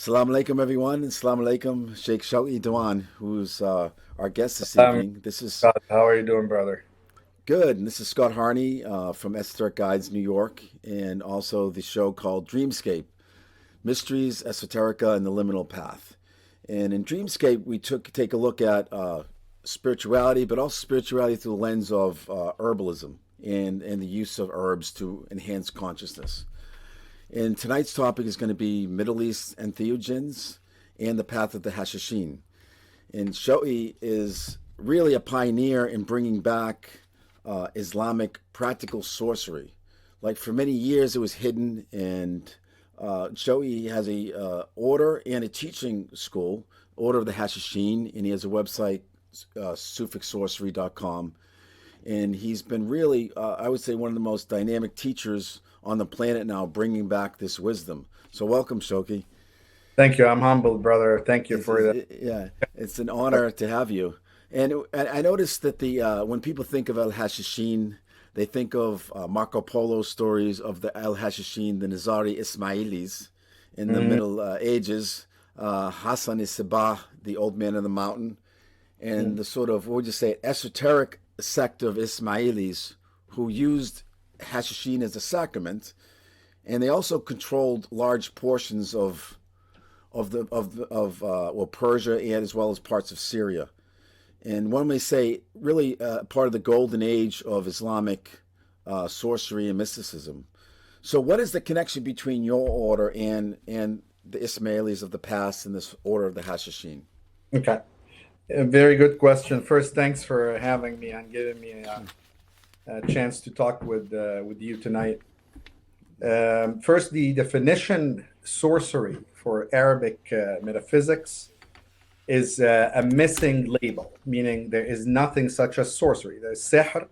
Assalamu alaikum, everyone. Assalamu alaikum, Sheikh Shawty Dewan, who's our guest this Um, evening. This is Scott, how are you doing, brother? good. And this is Scott Harney from Esoteric Guides, New York, and also the show called Dreamscape Mysteries, Esoterica, and the Liminal Path. And in Dreamscape, we take a look at spirituality, but also spirituality through the lens of herbalism and the use of herbs to enhance consciousness. And tonight's topic is going to be Middle East entheogens and the path of the Hashashin. And Shoi is really a pioneer in bringing back Islamic practical sorcery. Like for many years, it was hidden, and Shoi has a order and a teaching school, Order of the Hashashin, and he has a website, sufisorcery.com. And he's been really, I would say, one of the most dynamic teachers on the planet now, bringing back this wisdom. So welcome, Shoki. Thank you. I'm humbled, brother. Thank you for that. Yeah, it's an honor to have you. And I noticed that the when people think of Al Hashashin, they think of Marco Polo stories of the Al Hashashin, the Nizari Ismailis in the Mhm. Middle Ages, Hassan Isabah, the old man of the mountain, and the sort of, what would you say, esoteric sect of Ismailis who used Hashashin as a sacrament, and they also controlled large portions of Persia and as well as parts of Syria. And one may say, really part of the golden age of Islamic sorcery and mysticism. So, what is the connection between your order and the Ismailis of the past and this order of the Hashashin? Okay. A very good question. First, thanks for having me and giving me a chance to talk with you tonight. First, the definition sorcery for Arabic metaphysics is a missing label, meaning there is nothing such as sorcery. There's sihr,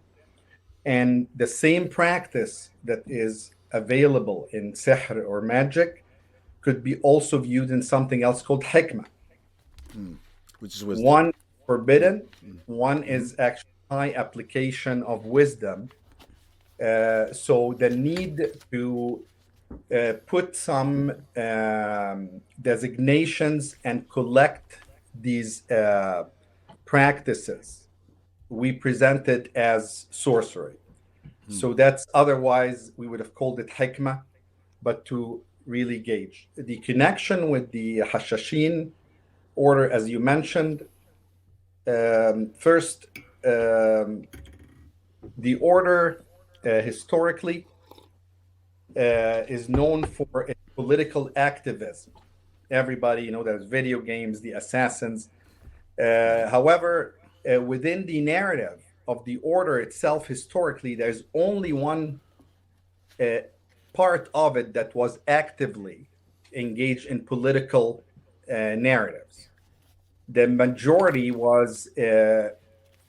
and the same practice that is available in sihr or magic could be also viewed in something else called hikmah. Which is wisdom. One forbidden, one is actually high application of wisdom. So the need to put some designations and collect these practices, we present it as sorcery. So that's, otherwise we would have called it hikmah, but to really gauge the connection with the Hashashin order, as you mentioned. First, the order historically is known for its political activism. Everybody, there's video games, the assassins. However, within the narrative of the order itself, historically, there's only one part of it that was actively engaged in political narratives. The majority was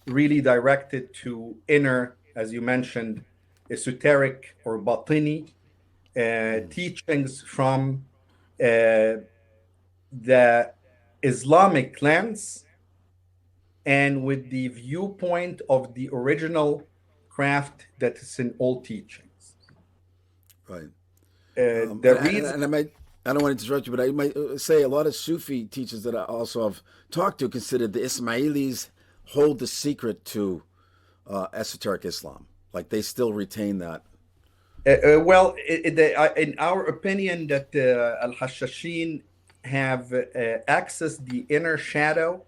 really directed to inner, as you mentioned, esoteric or batini teachings from the Islamic lens, and with the viewpoint of the original craft that is in all teachings. Right. The reason, I don't want to interrupt you, but I might say a lot of Sufi teachers that I also have talked to consider the Ismailis hold the secret to esoteric Islam. Like they still retain that. well, in our opinion, that Al-Hashashin have accessed the inner shadow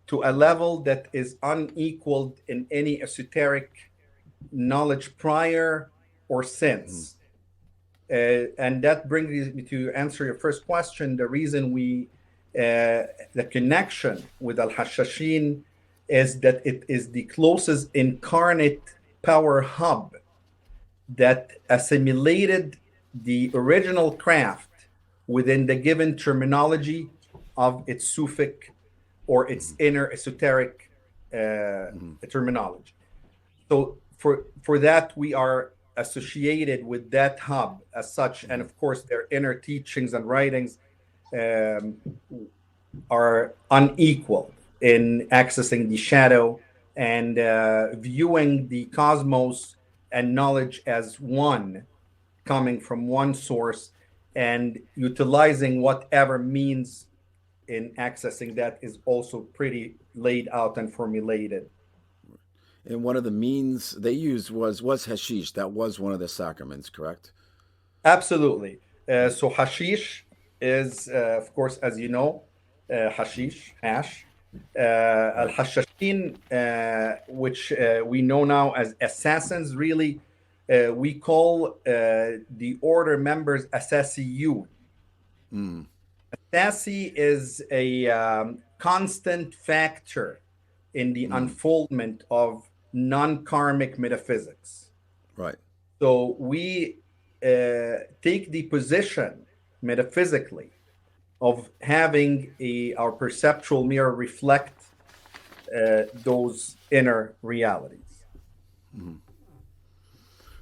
to a level that is unequaled in any esoteric knowledge prior or since. And that brings me to answer your first question. The reason the connection with Al-Hashashin is that it is the closest incarnate power hub that assimilated the original craft within the given terminology of its Sufic or its inner esoteric terminology. So for that, we are associated with that hub as such, and of course their inner teachings and writings are unequal in accessing the shadow and viewing the cosmos and knowledge as one, coming from one source, and utilizing whatever means in accessing that is also pretty laid out and formulated. And one of the means they used was hashish. That was one of the sacraments, correct? Absolutely. So hashish is, of course, as you know, hashish, hash. Al-Hashashin, which we know now as assassins, really, we call the order members Asasiyun. Mm. Asasi is a constant factor in the unfoldment of non-karmic metaphysics. Right. So we take the position metaphysically of having our perceptual mirror reflect those inner realities. Mm-hmm.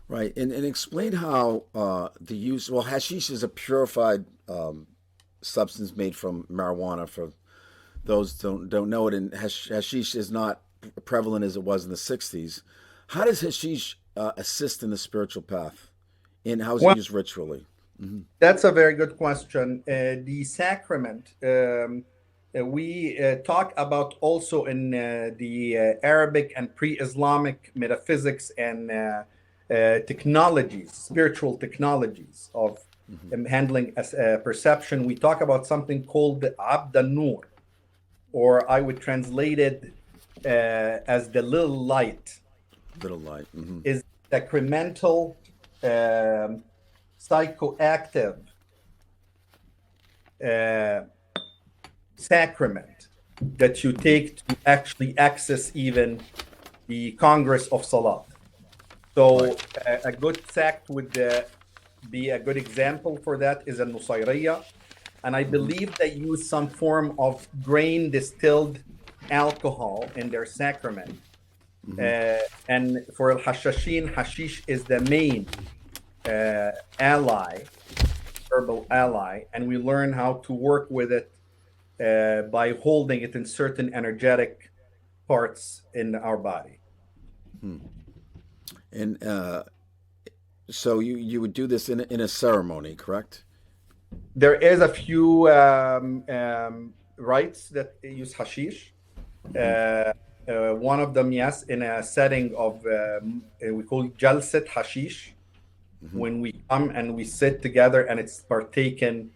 Right. And explain how the use, well, hashish is a purified substance made from marijuana. For those don't know it, and hashish is not prevalent as it was in the 60s. How does hashish assist in the spiritual path? And how is it used ritually? Mm-hmm. That's a very good question. The sacrament, we talk about also in the Arabic and pre-Islamic metaphysics and technologies, spiritual technologies of handling perception. We talk about something called the Abd al-Nur, or I would translate it as the little light. Little light. Mm-hmm. Is sacramental, psychoactive sacrament that you take to actually access even the Congress of Salat. So a good sect would be a good example for that is a Nusayriya. And I believe they use some form of grain distilled alcohol in their sacrament. And for Al-Hashashin, hashish is the main ally, herbal ally, and we learn how to work with it by holding it in certain energetic parts in our body. And so you would do this in a ceremony, correct? There is a few rites that use hashish. One of them, yes, in a setting of we call it jalsat hashish. When we come and we sit together and it's partaken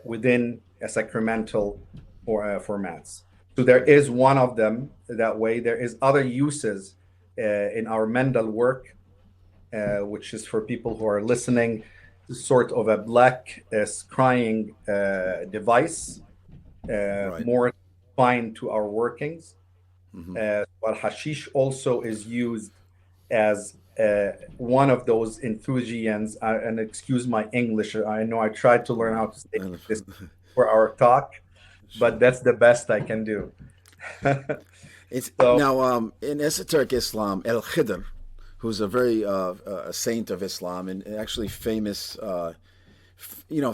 within a sacramental formats. So there is one of them that way. There is other uses in our Mendel work, which is for people who are listening, sort of a black scrying device, more fine to our workings. But hashish also is used as one of those entheogens, and excuse my English, I know I tried to learn how to say this for our talk, but that's the best I can do. It's so, now in esoteric Islam, Al-Khidr, who's a very a saint of Islam and actually famous,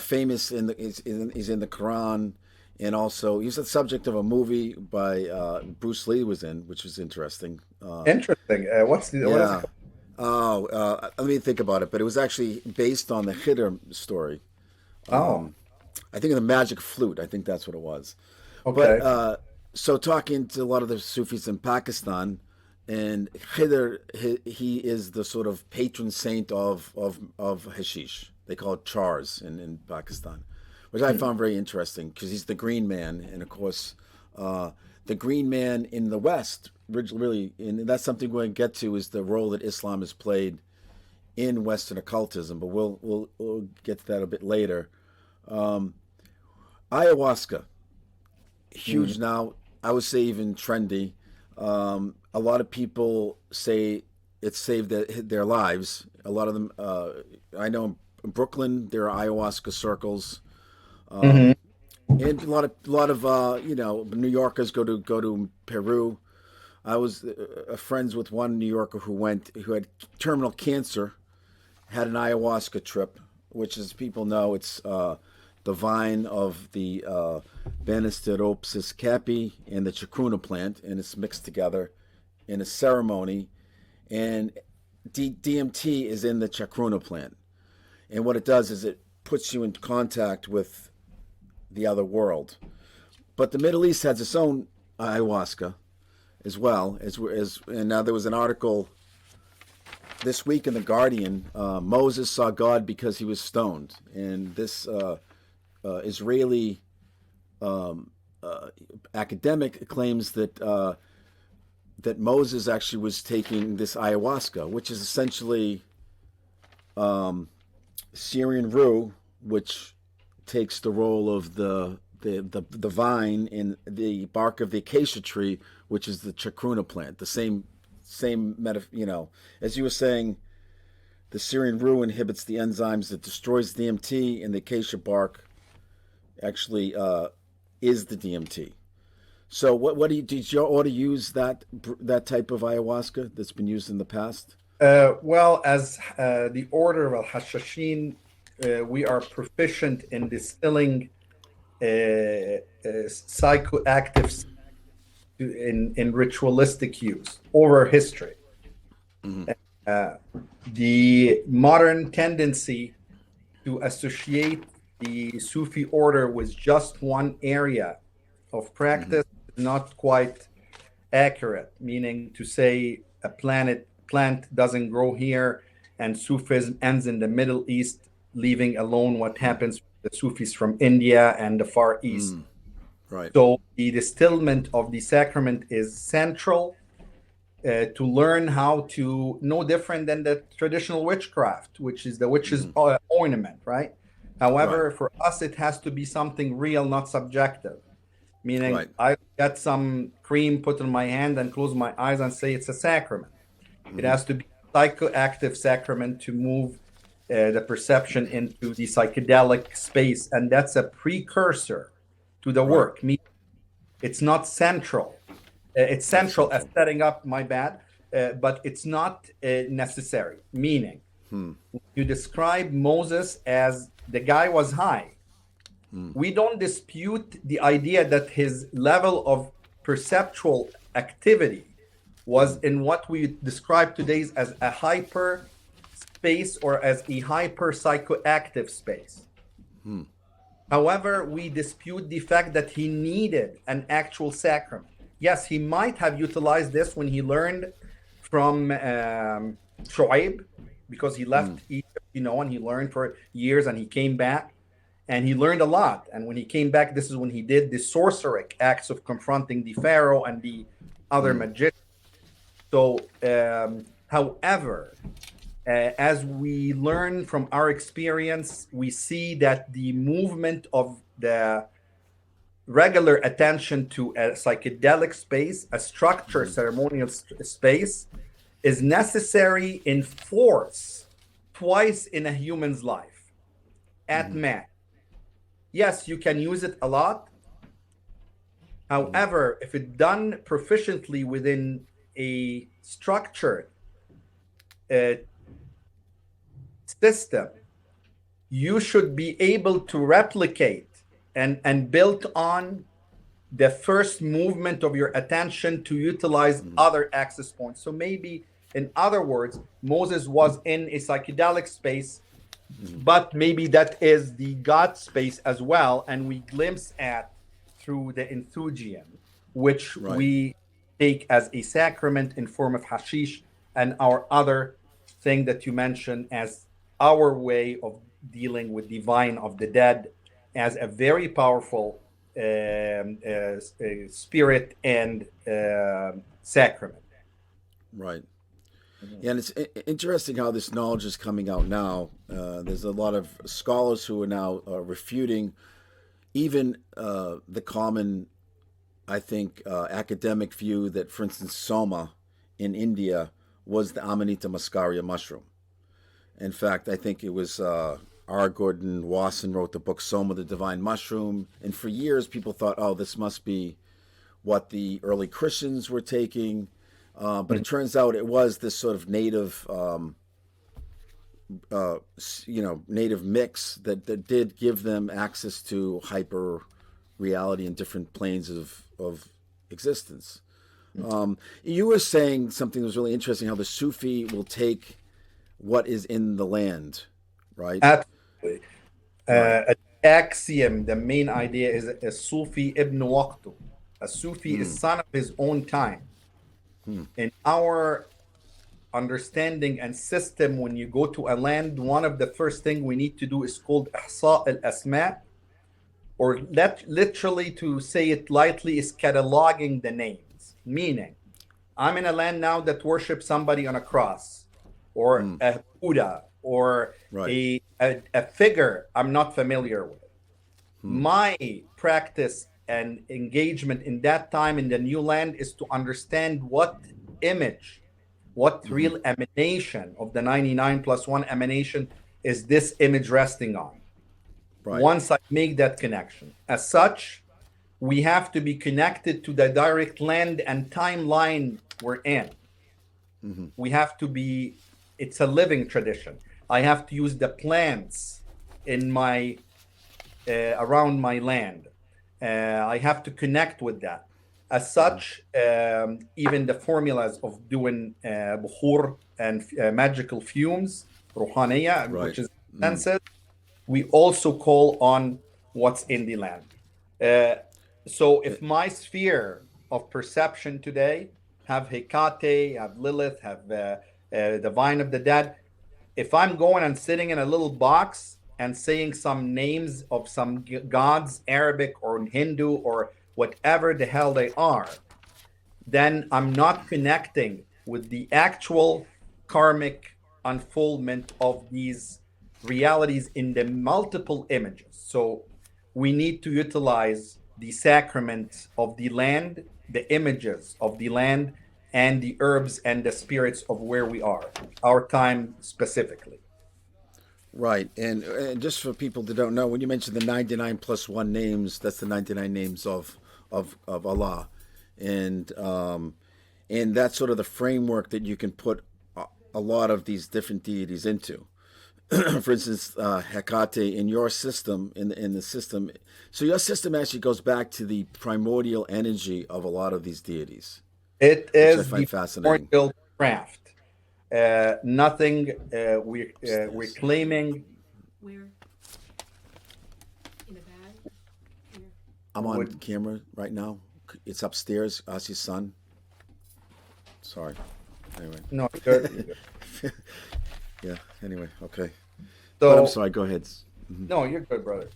famous he's in the Quran, and also he's the subject of a movie by Bruce Lee was in, which was interesting. Interesting. What is it? Let me think about it. But it was actually based on the Khidr story. I think of the magic flute. I think that's what it was. Okay. But so talking to a lot of the Sufis in Pakistan, and Khidr, he is the sort of patron saint of hashish. They call it chars in Pakistan, which I found very interesting because he's the green man, and of course, the green man in the West, really, and that's something we're going to get to, is the role that Islam has played in Western occultism. But we'll get to that a bit later. Ayahuasca, huge now. I would say even trendy. A lot of people say it saved their lives. A lot of them, I know in Brooklyn there are ayahuasca circles, and a lot of New Yorkers go to Peru. I was friends with one New Yorker who had terminal cancer, had an ayahuasca trip, which, as people know, it's the vine of the Banisteropsis capi and the chacruna plant, and it's mixed together in a ceremony. And DMT is in the chacruna plant, and what it does is it puts you in contact with the other world. But the Middle East has its own ayahuasca as well. And now there was an article this week in The Guardian. Moses saw God because he was stoned. And this Israeli academic claims that that Moses actually was taking this ayahuasca, which is essentially Syrian rue, which takes the role of the vine in the bark of the acacia tree, which is the chacruna plant. The same as you were saying, the Syrian rue inhibits the enzymes that destroys DMT, and the acacia bark actually is the DMT. So did you ought to use that type of ayahuasca that's been used in the past? Well, as the order of Hashashin, we are proficient in distilling psychoactives in ritualistic use over history. Mm-hmm. The modern tendency to associate the Sufi order with just one area of practice is not quite accurate, meaning to say a plant doesn't grow here and Sufism ends in the Middle East, leaving alone what happens with the Sufis from India and the Far East. Right. So the distillment of the sacrament is central to learn how to, no different than the traditional witchcraft, which is the witch's ornament, right? However, for us, it has to be something real, not subjective. Meaning, I get some cream put in my hand and close my eyes and say it's a sacrament. It has to be a psychoactive sacrament to move the perception into the psychedelic space. And that's a precursor to the work. It's not central. It's central as setting up, but it's not necessary. Meaning, you describe Moses as the guy was high. We don't dispute the idea that his level of perceptual activity was in what we describe today as a hyper space or as a hyper psychoactive space. However, we dispute the fact that he needed an actual sacrament. Yes, he might have utilized this when he learned from Shu'aib, because he left Egypt, and he learned for years and he came back. And he learned a lot. And when he came back, this is when he did the sorceric acts of confronting the pharaoh and the other magicians. So, however, as we learn from our experience, we see that the movement of the regular attention to a psychedelic space, a structured ceremonial space, is necessary in force twice in a human's life at max. Yes, you can use it a lot. However, if it's done proficiently within a structured system, you should be able to replicate and build on the first movement of your attention to utilize other access points. So maybe, in other words, Moses was in a psychedelic space, but maybe that is the God space as well, and we glimpse at through the entheogen, which we take as a sacrament in form of hashish, and our other thing that you mentioned as our way of dealing with the vine of the dead as a very powerful spirit and sacrament. Right. Yeah, and it's interesting how this knowledge is coming out now. There's a lot of scholars who are now refuting even the common, I think, academic view that, for instance, Soma in India was the Amanita muscaria mushroom. In fact, I think it was R. Gordon Wasson wrote the book Soma, the Divine Mushroom. And for years, people thought, oh, this must be what the early Christians were taking. But it turns out it was this sort of native, native mix that did give them access to hyper reality and different planes of existence. You were saying something that was really interesting, how the Sufi will take what is in the land, right? Absolutely. Axiom, the main idea is a Sufi ibn waqtu. A Sufi is son of his own time. In our understanding and system, when you go to a land, one of the first thing we need to do is called ihsa al-asma, or literally, to say it lightly, is cataloging the names. Meaning, I'm in a land now that worships somebody on a cross, or a Buddha, or a figure I'm not familiar with. My practice and engagement in that time in the new land is to understand what image, what real emanation of the 99 plus 1 emanation is this image resting on. Once I make that connection. As such, we have to be connected to the direct land and timeline we're in. We have to be, it's a living tradition. I have to use the plants in my, around my land. I have to connect with that. As such, even the formulas of doing bukhur and magical fumes, ruhaniya, which is incenses, we also call on what's in the land. So if my sphere of perception today have Hecate, have Lilith, have the vine of the dead, if I'm going and sitting in a little box and saying some names of some gods, Arabic or Hindu or whatever the hell they are, then I'm not connecting with the actual karmic unfoldment of these realities in the multiple images. So we need to utilize the sacrament of the land, the images of the land, and the herbs and the spirits of where we are, our time specifically. Right. And just for people that don't know, when you mention the 99 plus 1 names, that's the 99 names of Allah. And that's sort of the framework that you can put a lot of these different deities into. For instance, Hecate in your system, in the system. So your system actually goes back to the primordial energy of a lot of these deities. It is the primordial craft. Nothing we're claiming. Where? In a bag? Here. I'm on camera right now. It's upstairs. Asi's son. Sorry. Anyway. No, good. Yeah. Anyway. Okay. So but I'm sorry. Go ahead. No, you're good, brother.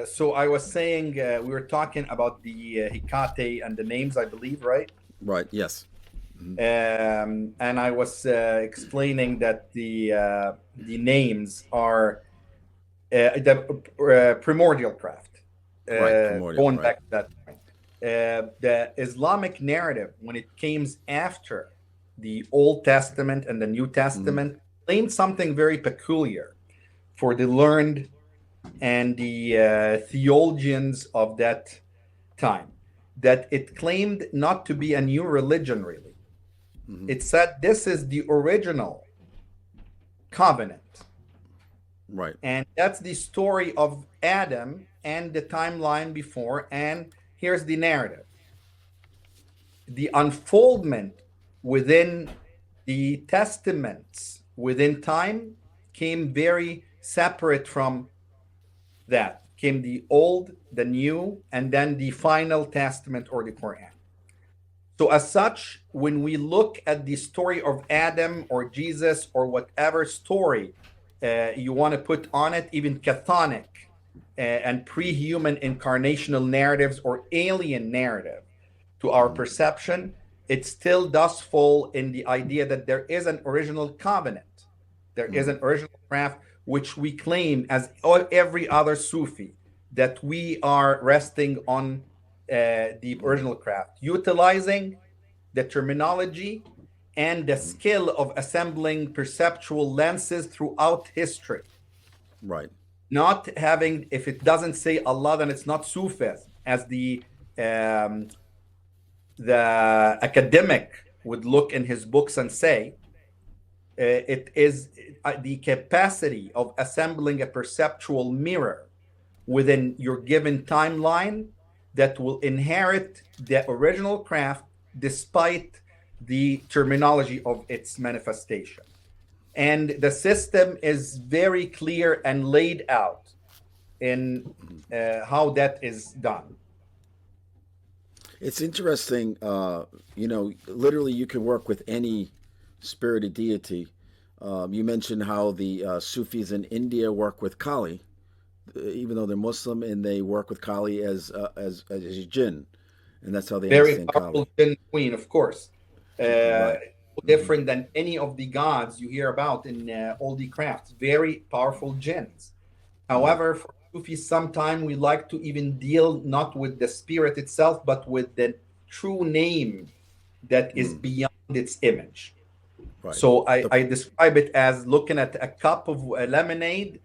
So I was saying we were talking about the Hecate and the names, I believe, right? Right. Yes. And I was explaining that the names are the primordial craft. Going back to that point, the Islamic narrative, when it came after the Old Testament and the New Testament, claimed something very peculiar for the learned and the theologians of that time, that it claimed not to be a new religion, really. It said this is the original covenant. Right. And that's the story of Adam and the timeline before. And here's the narrative. The unfoldment within the testaments within time came very separate from that. Came the old, the new, and then the final testament or the Quran. So as such, when we look at the story of Adam or Jesus or whatever story you want to put on it, even chthonic and pre-human incarnational narratives or alien narrative to our perception, it still does fall in the idea that there is an original covenant. There is an original craft, which we claim as every other Sufi, that we are resting on the original craft, utilizing the terminology and the skill of assembling perceptual lenses throughout history. Right. Not having, if it doesn't say Allah, then it's not Sufis, as the academic would look in his books and say. It is the capacity of assembling a perceptual mirror within your given timeline that will inherit the original craft despite the terminology of its manifestation. And the system is very clear and laid out in how that is done. It's interesting. Literally, you can work with any spirited deity. You mentioned how the Sufis in India work with Kali, even though they're Muslim, and they work with Kali as a jinn, and that's how they Very understand powerful Kali. jinn queen, of course. Right. Different than any of the gods you hear about in all the crafts. Very powerful jinns. However, for Sufis, sometimes we like to even deal not with the spirit itself, but with the true name that is beyond its image. Right. So I describe it as looking at a cup of lemonade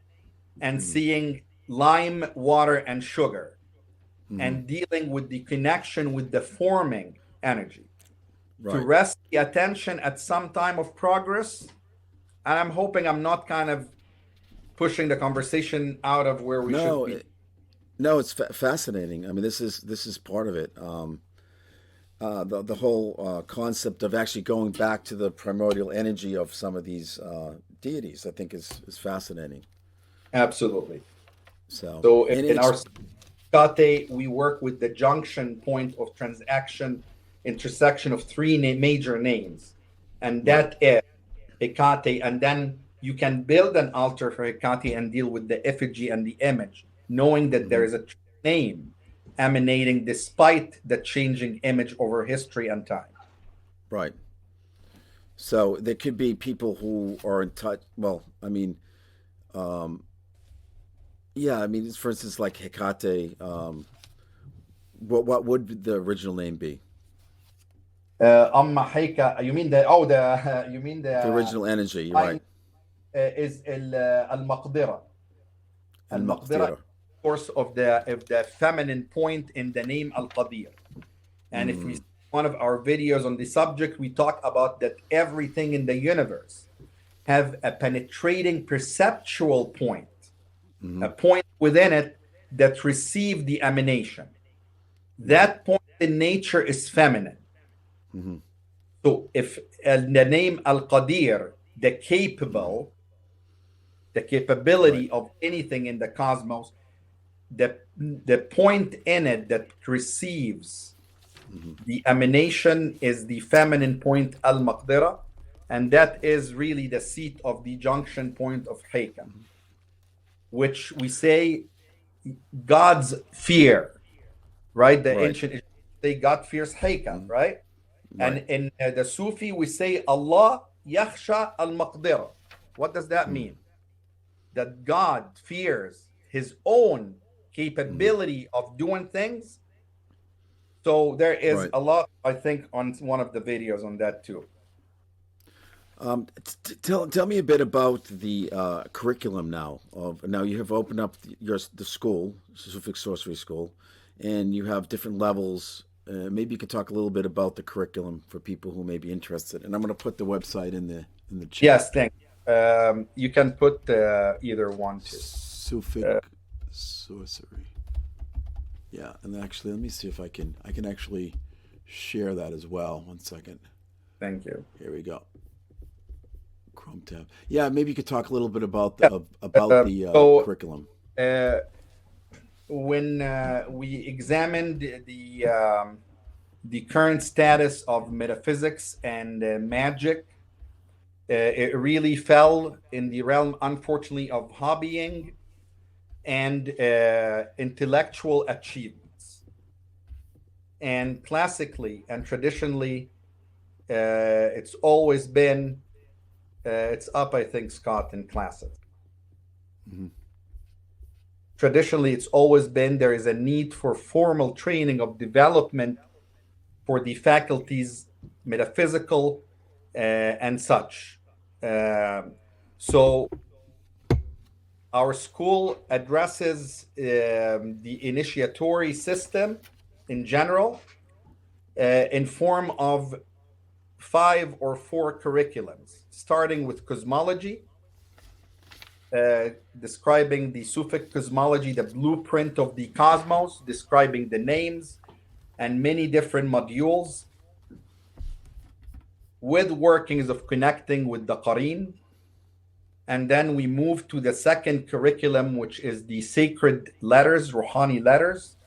and seeing lime, water, and sugar, and dealing with the connection with the forming energy. Right. To rest the attention at some time of progress. And I'm hoping I'm not kind of pushing the conversation out of where we should be. No, it's fascinating. I mean, this is part of it. The whole concept of actually going back to the primordial energy of some of these deities, I think, is fascinating. Absolutely. So in our Kate, we work with the junction point of intersection of three major names, and that is Hecate. And then you can build an altar for Hecate and deal with the effigy and the image, knowing that there is a name emanating despite the changing image over history and time. Right. So there could be people who are in touch. Well, I mean, for instance, like Hecate. What would the original name be? You mean the original energy? You're right. Is Al-Makdirah. Al-Makdirah, of course, of the feminine point in the name Al-Qadir. And if we see one of our videos on the subject, we talk about that everything in the universe have a penetrating perceptual point, a point within it that receive the emanation. That point in nature is feminine. So if the name Al-Qadir, the capability of anything in the cosmos, the point in it that receives the emanation is the feminine point Al-Makdirah, and that is really the seat of the junction point of Heka, which we say God's fear, right? The ancient say God fears Heka, right? And in the Sufi, we say Allah yakhsha al-Makdirah. What does that mean? That God fears his own capability of doing things. So there is a lot, I think, on one of the videos on that too. Tell me a bit about the curriculum now. Now you have opened up the school, Sufi Sorcery School, and you have different levels. Maybe you could talk a little bit about the curriculum for people who may be interested. And I'm going to put the website in the chat. Yes, thank you. You can put either one too. Sufi Sorcery. Yeah, and actually, let me see if I can actually share that as well. 1 second. Thank you. Here we go. Chrome tab. Yeah, maybe you could talk a little bit about the curriculum. When we examined the current status of metaphysics and magic, it really fell in the realm, unfortunately, of hobbying and intellectual achievements. And classically and traditionally, it's always been, it's up, I think, Scott, in classes. Traditionally, it's always been there is a need for formal training of development for the faculties, metaphysical and such. So our school addresses the initiatory system in general in form of 5 or 4 curriculums, starting with cosmology, describing the Sufic cosmology, the blueprint of the cosmos, describing the names and many different modules, with workings of connecting with the Qareen, And then we move to the second curriculum, which is the sacred letters, Rouhani letters.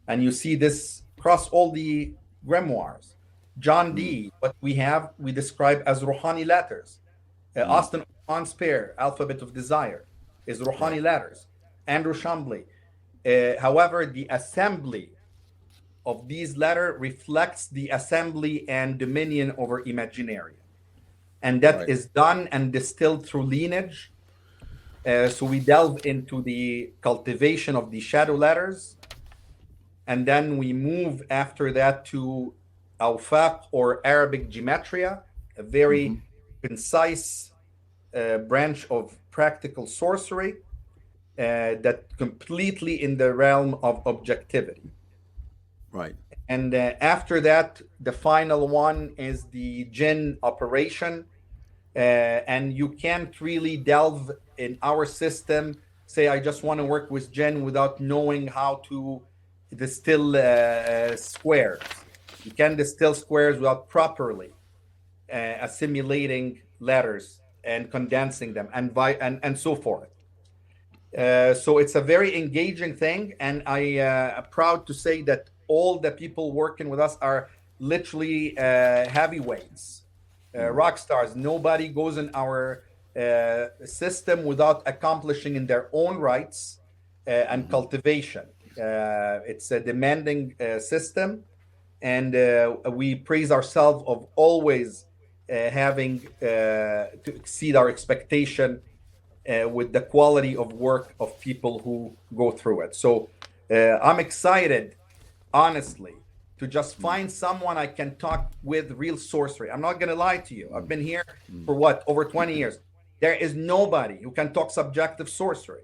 And you see this across all the grimoires. John Dee, what we describe as Rouhani letters. Austin Osman Spare, Alphabet of Desire, is Rouhani letters. Andrew Chambly. However, the assembly of these letters reflects the assembly and dominion over Imaginarium. And that is done and distilled through lineage. So we delve into the cultivation of the shadow letters. And then we move after that to Awfaq or Arabic gematria, a very concise branch of practical sorcery that completely in the realm of objectivity. Right. And after that, the final one is the jinn operation. And you can't really delve in our system, say, I just want to work with jinn without knowing how to distill squares. You can distill squares without properly assimilating letters and condensing them and so forth. So it's a very engaging thing. And I am proud to say that all the people working with us are literally heavyweights, rock stars. Nobody goes in our system without accomplishing in their own rights and cultivation. It's a demanding system, and we praise ourselves of always having to exceed our expectation with the quality of work of people who go through it. So I'm excited, honestly, to just find someone I can talk with real sorcery. I'm not going to lie to you. I've been here for over 20 years. There is nobody who can talk subjective sorcery.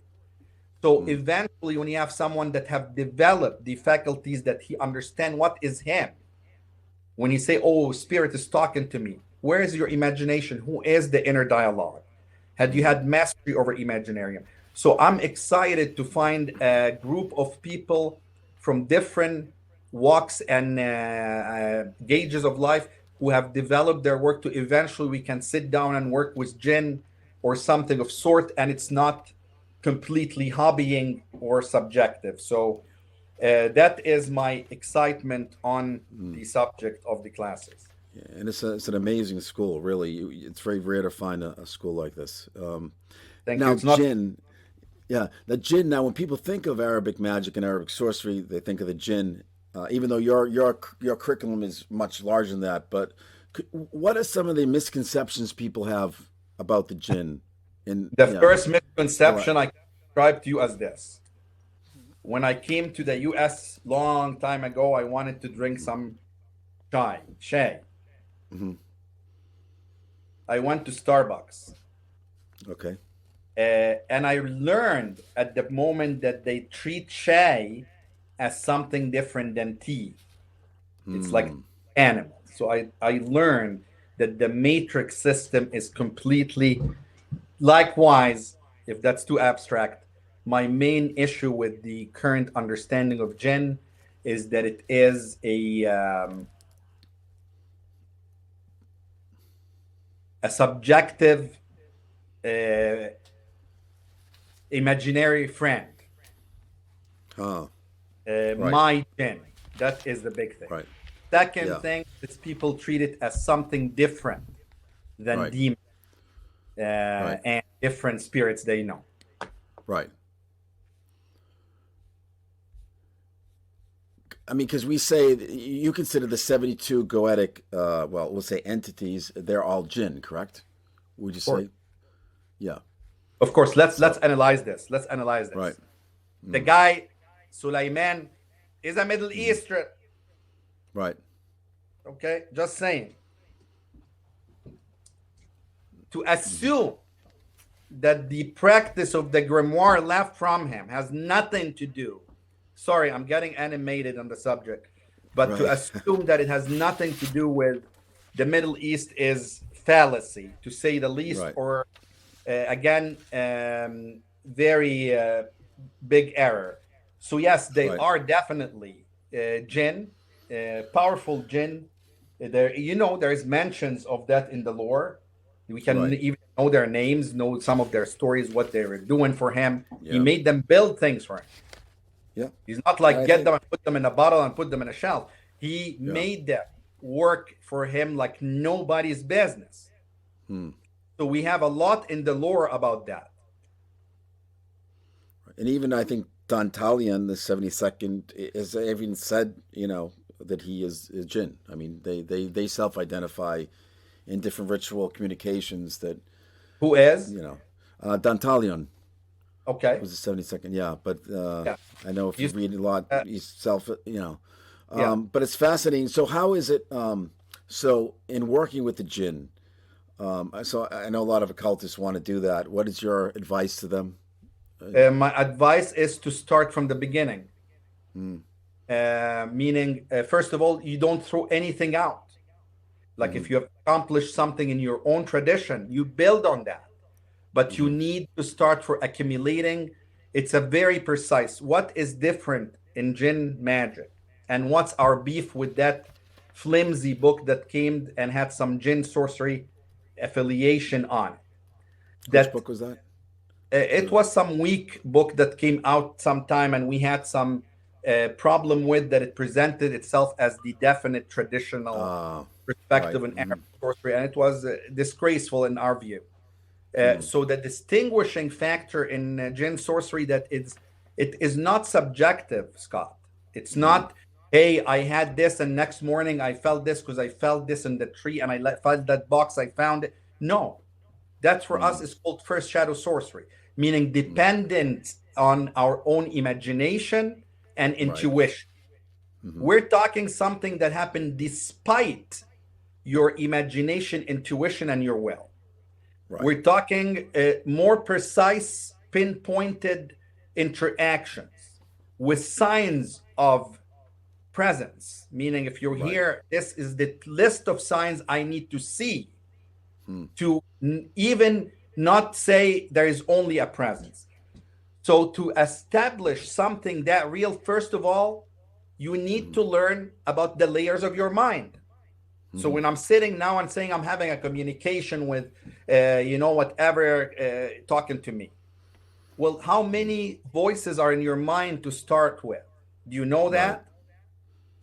So eventually, when you have someone that have developed the faculties that he understand what is him, when you say, oh, spirit is talking to me, where is your imagination? Who is the inner dialogue? Had you had mastery over Imaginarium? So I'm excited to find a group of people from different walks and gauges of life who have developed their work to eventually we can sit down and work with jinn or something of sort, and it's not completely hobbying or subjective. So that is my excitement on the subject of the classes. Yeah, and it's an amazing school, really. It's very rare to find a school like this. Thank now, you. It's not... jinn, yeah, the jinn. Now, when people think of Arabic magic and Arabic sorcery, they think of the jinn. Even though your curriculum is much larger than that, but what are some of the misconceptions people have about the jinn? The first misconception I can describe to you as this. When I came to the US long time ago, I wanted to drink some shay. I went to Starbucks. Okay. And I learned at the moment that they treat shay as something different than tea. It's like animal. So I learned that the matrix system is completely... Likewise, if that's too abstract, my main issue with the current understanding of jinn is that it is a subjective, imaginary friend. Right. My jinn. That is the big thing. Right. Second thing is people treat it as something different than demons and different spirits they know. Right. I mean, because we say you consider the 72 goetic, we'll say entities, they're all jinn, correct? Would you say? Yeah. Of course. Let's analyze this. Right. The guy, Sulaiman, is a Middle Eastern. Right. Okay, just saying. To assume that the practice of the grimoire left from him has nothing to do. Sorry, I'm getting animated on the subject. But to assume that it has nothing to do with the Middle East is fallacy, to say the least, or again, very big error. So yes, they are definitely jinn, powerful jinn. There is mentions of that in the lore. We can Right. even know their names, know some of their stories, what they were doing for him. He Yeah. made them build things for him. Yeah. He's not And like I get think, them and put them in a bottle and put them in a shelf. He yeah. made them work for him like nobody's business. Hmm. So we have a lot in the lore about that. And even I think Don Talion, the 72nd, has even said, that he is a jinn. I mean, they self-identify in different ritual communications that, Who is? Don Talion Okay. was the 72nd, yeah. But Yeah. I know if you You, read a lot, uh, he's yeah. but it's fascinating. So how is it, so in working with the jinn, so I know a lot of occultists want to do that. What is your advice to them? My advice is to start from the beginning. Hmm. Meaning, first of all, you don't throw anything out. Like if you have accomplished something in your own tradition, you build on that. But you need to start for accumulating. It's a very precise. What is different in jinn magic? And what's our beef with that flimsy book that came and had some jinn sorcery affiliation on it? Which That book was that? it was some weak book that came out sometime, and we had some problem with that. It presented itself as the definite traditional perspective Right. in Arab sorcery, and it was disgraceful in our view. So the distinguishing factor in jinn sorcery it is not subjective, Scott. It's not, hey, I had this and next morning I felt this because I felt this in the tree and I felt that box, I found it. No, that for us is called first shadow sorcery, meaning dependent on our own imagination and intuition. We're talking something that happened despite your imagination, intuition, and your will. Right. We're talking more precise, pinpointed interactions with signs of presence. Meaning, if you're here, this is the list of signs I need to see to even not say there is only a presence. So to establish something that real, first of all, you need to learn about the layers of your mind. So when I'm sitting now and saying I'm having a communication with, whatever, talking to me. Well, how many voices are in your mind to start with? Do you know that? Right.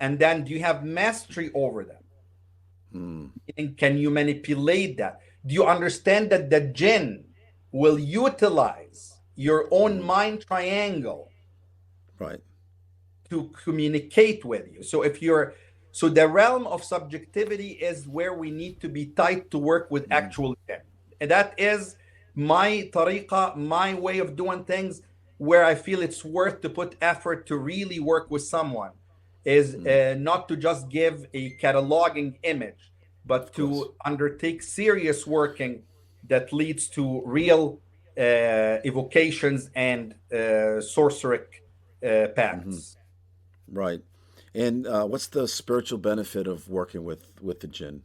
And then do you have mastery over them? And can you manipulate that? Do you understand that the jinn will utilize your own mind triangle Right. to communicate with you? So the realm of subjectivity is where we need to be tight to work with actual jinn. And that is my tariqah, my way of doing things, where I feel it's worth to put effort to really work with someone, is not to just give a cataloging image, but to undertake serious working that leads to real evocations and sorceric paths. Right. And what's the spiritual benefit of working with the jinn?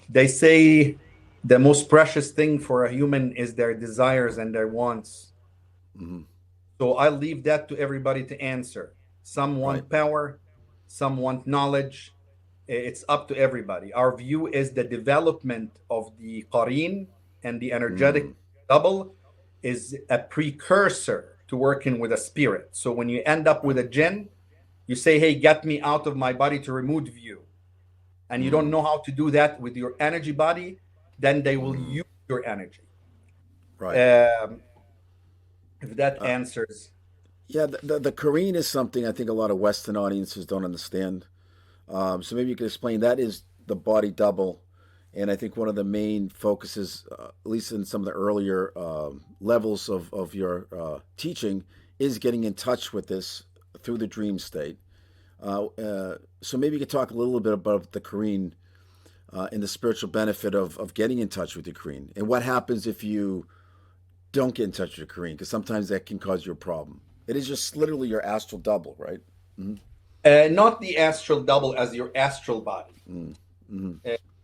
They say the most precious thing for a human is their desires and their wants. So I'll leave that to everybody to answer. Some want power, some want knowledge. It's up to everybody. Our view is the development of the qareen and the energetic double is a precursor to working with a spirit. So when you end up with a jinn, you say, hey, get me out of my body to remove you. And you don't know how to do that with your energy body, then they will use your energy. Right. If that answers. Yeah, the Korean is something I think a lot of Western audiences don't understand. So maybe you could explain that is the body double. And I think one of the main focuses, at least in some of the earlier levels of your teaching, is getting in touch with this through the dream state. So maybe you could talk a little bit about the Korean and the spiritual benefit of getting in touch with the Korean, and what happens if you don't get in touch with the Korean, because sometimes that can cause you a problem. It is just literally your astral double, right? Not the astral double as your astral body.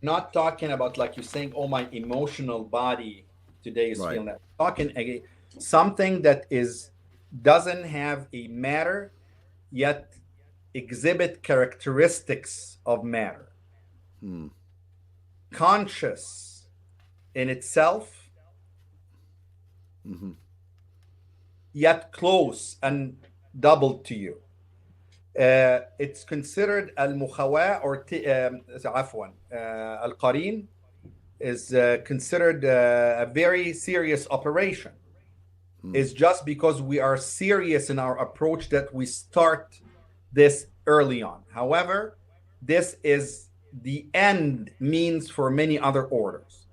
Not talking about, like you're saying, oh, my emotional body today is feeling that. Talking something that doesn't have a matter, yet exhibit characteristics of matter. conscious in itself, yet close and double to you. It's considered al-mukhawa or عفوا al-qarin is considered a very serious operation. It's just because we are serious in our approach that we start this early on. However, this is the end means for many other orders.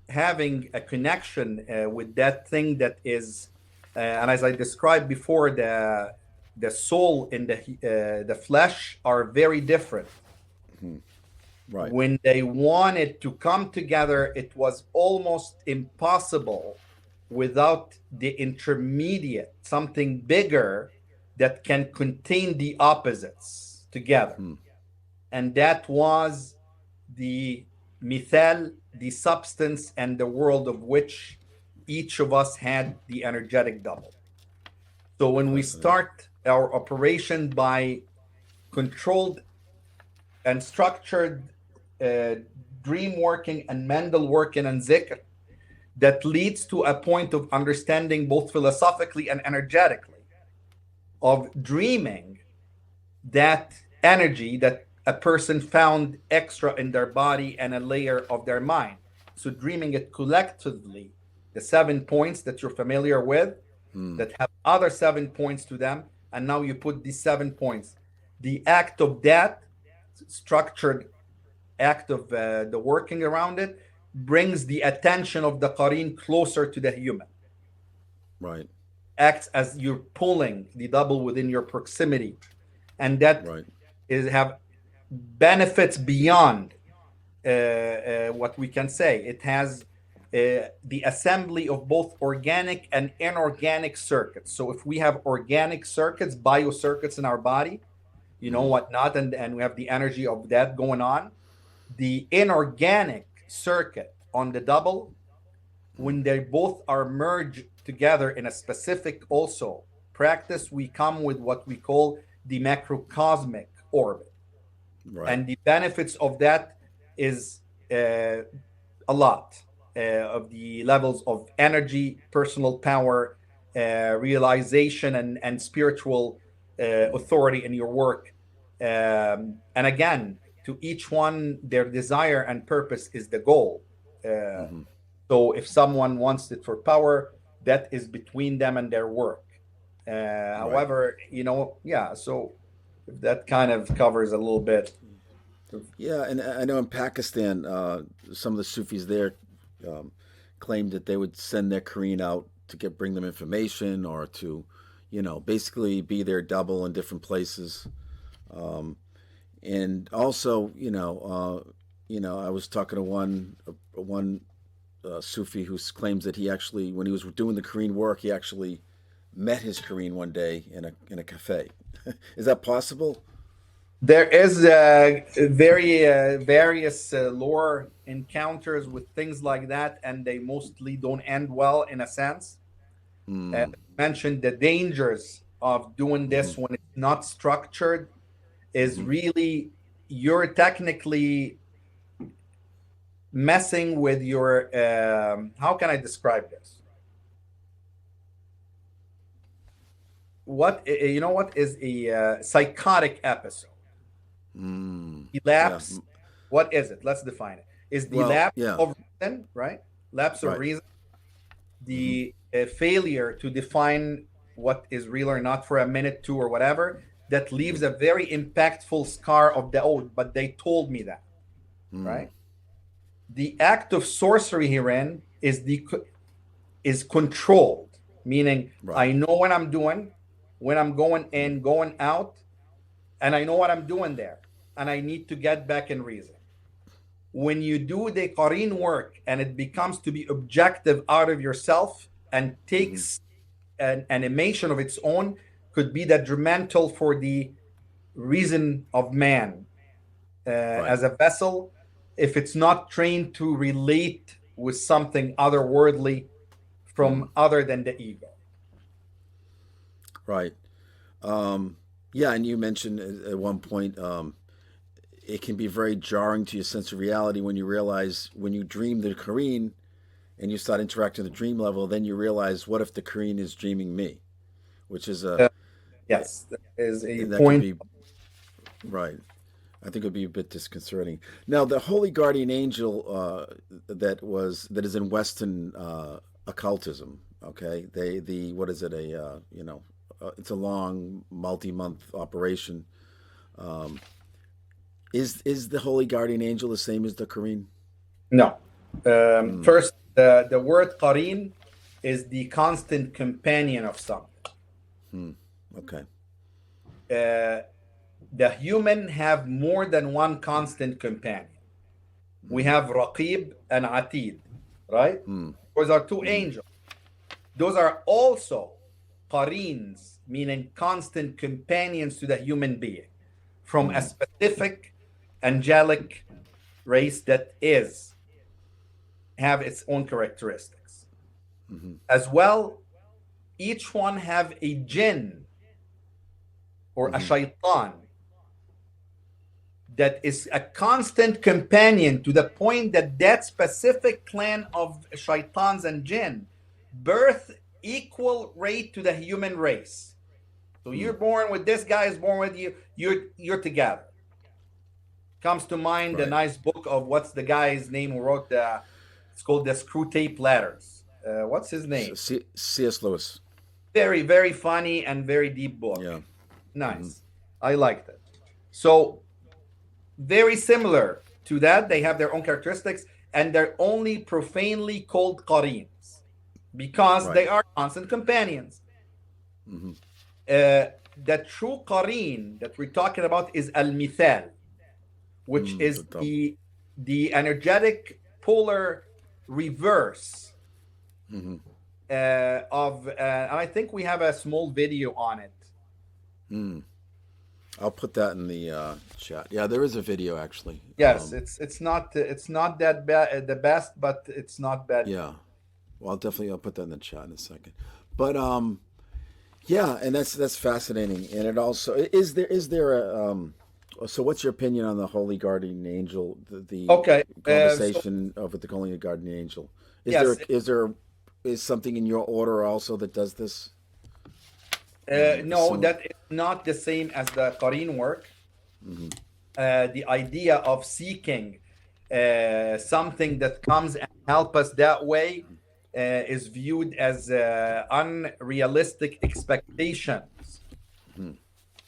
Having a connection with that thing that is, and as I described before, the soul and the flesh are very different. Right. When they wanted to come together, it was almost impossible without the intermediate, something bigger that can contain the opposites together. And that was the mithal, the substance, and the world of which each of us had the energetic double. So when we start our operation by controlled and structured dream working and mental working and zikr, that leads to a point of understanding both philosophically and energetically of dreaming that energy that a person found extra in their body and a layer of their mind. So dreaming it collectively, the 7 points that you're familiar with, that have other 7 points to them, and now you put these 7 points. The act of that structured act of the working around it brings the attention of the qarin closer to the human. Right. Acts as you're pulling the double within your proximity, and that is have benefits beyond what we can say. It has the assembly of both organic and inorganic circuits. So if we have organic circuits, biocircuits in our body, you know, whatnot, and we have the energy of that going on, the inorganic circuit on the double, when they both are merged together in a specific also practice, we come with what we call the macrocosmic orbit. And the benefits of that is a lot of the levels of energy, personal power, realization, and spiritual authority in your work. And again, to each one, their desire and purpose is the goal. So if someone wants it for power, that is between them and their work. However, you know, so if that kind of covers a little bit. Yeah, and I know in Pakistan, some of the Sufis there claimed that they would send their Korean out to bring them information or to, you know, basically be their double in different places. And also, I was talking to one Sufi who claims that he actually, when he was doing the Korean work, he actually met his Korean one day in a cafe. Is that possible? There is various lore encounters with things like that, and they mostly don't end well in a sense. Mentioned the dangers of doing this when it's not structured is really, you're technically messing with your, how can I describe this? What is a psychotic episode? Elapse. What is it? Let's define it. Is the lapse of reason, right? Lapse of reason. The failure to define what is real or not for a minute, two, or whatever, that leaves a very impactful scar of the but they told me that, right? The act of sorcery herein is controlled, meaning I know what I'm doing, when I'm going in, going out, and I know what I'm doing there, and I need to get back in reason. When you do the qarin work and it becomes to be objective out of yourself and takes an animation of its own, could be detrimental for the reason of man as a vessel, if it's not trained to relate with something otherworldly from other than the ego. Right. And you mentioned at one point, it can be very jarring to your sense of reality when you realize when you dream the Korean and you start interacting at the dream level, then you realize what if the Korean is dreaming me, which is Uh, yes, that is a that could point. be right. I think it would be a bit disconcerting. Now, the holy guardian angel that is in Western occultism. Okay, the what is it? It's a long multi-month operation. Um, is the holy guardian angel the same as the Korean? No. Hmm. First, the word qarin is the constant companion of something. Hmm. Okay. Uh, the human have more than one constant companion. We Hmm. have Raqib and Atid, right? Hmm. Those are two Hmm. angels. Those are also qarins, meaning constant companions to the human being from a Hmm. specific angelic race that have its own characteristics. Hmm. As well, each one have a jinn or a Hmm. shaitan that is a constant companion to the point that that specific clan of shaitans and jinn birth equal rate to the human race. So Hmm. you're born with this guy is born with you, you're together. Comes to mind the Right. nice book of what's the guy's name who wrote it's called the Screw Tape Ladders. What's his name? C.S. Lewis. Very, very funny and very deep book. Yeah. Hmm. Nice. I liked it. So very similar to that. They have their own characteristics, and they're only profanely called qarins because Right. they are constant companions. Hmm. The true qarin that we're talking about is al-mithal, which The is double. the energetic polar reverse Hmm. of. And I think we have a small video on it. Hmm. I'll put that in the chat. Yeah, there is a video actually. Yes, it's not that bad the best, but it's not bad. Yeah. Well, I'll put that in the chat in a second. But yeah, and that's fascinating. And it also is there a so what's your opinion on the holy guardian angel, the Okay, so conversation with the holy guardian angel? yes, Is something in your order also that does this? no, Similar. that is not the same as the qarin work. Hmm. The idea of seeking something that comes and help us that way is viewed as unrealistic expectations, Hmm.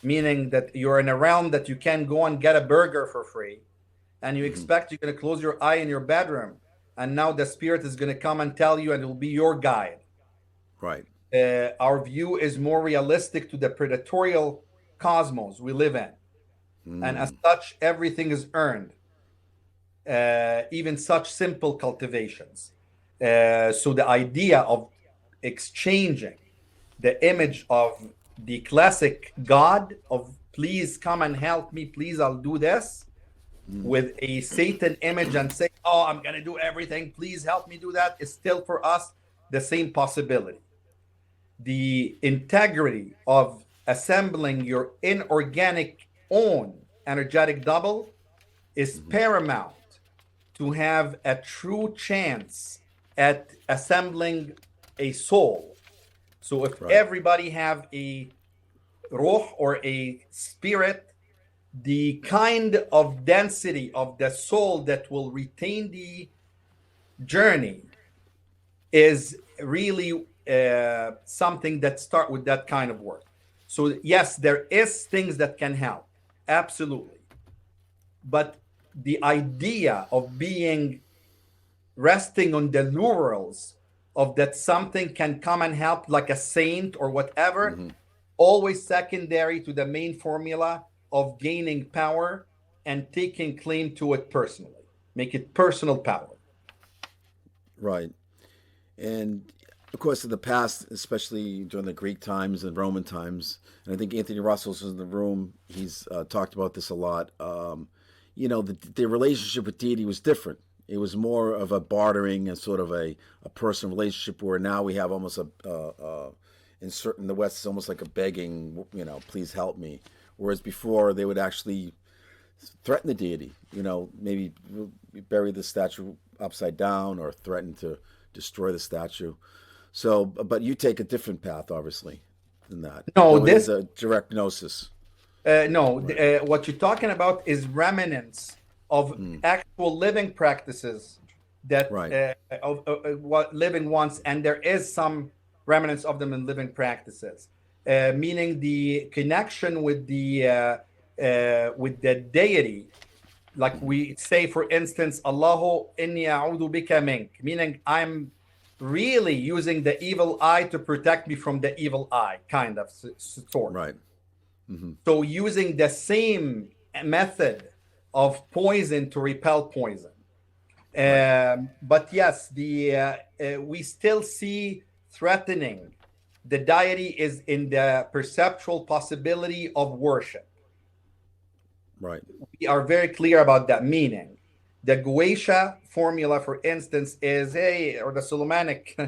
meaning that you're in a realm that you can go and get a burger for free, and you Hmm. expect you're going to close your eye in your bedroom, and now the spirit is going to come and tell you, and it will be your guide. Right. Our view is more realistic to the predatorial cosmos we live in. And as Hmm. such, everything is earned, even such simple cultivations. So the idea of exchanging the image of the classic God of please come and help me, please I'll do this, Hmm. with a Satan image and say, oh, I'm going to do everything, please help me do that, is still for us the same possibility. The integrity of assembling your inorganic own energetic double is Hmm. paramount to have a true chance at assembling a soul. So if Right. everybody have a ruh or a spirit, the kind of density of the soul that will retain the journey is really something that start with that kind of work. So yes, there is things that can help, absolutely, but the idea of being resting on the laurels of that something can come and help like a saint or whatever, Hmm. always secondary to the main formula of gaining power and taking claim to it personally, make it personal power. Right. And of course, in the past, especially during the Greek times and Roman times, and I think Anthony Russell's in the room, he's talked about this a lot. The relationship with deity was different. It was more of a bartering and sort of a personal relationship where now we have almost in the West, it's almost like a begging, please help me. Whereas before, they would actually threaten the deity. Maybe bury the statue upside down or threaten to destroy the statue. So, but you take a different path, obviously, than that. No, Going this into direct gnosis. no. Right. What you're talking about is remnants of actual living practices that Right. what living ones, and there is some remnants of them in living practices, meaning the connection with the deity. Like we say, for instance, Allahu inni a'udhu bika mink, meaning I'm really using the evil eye to protect me from the evil eye, kind of sort. Right. So using the same method of poison to repel poison. But yes, we still see threatening. The deity is in the perceptual possibility of worship. Right. We are very clear about that meaning. The Guesha formula, for instance, is or the Solomonic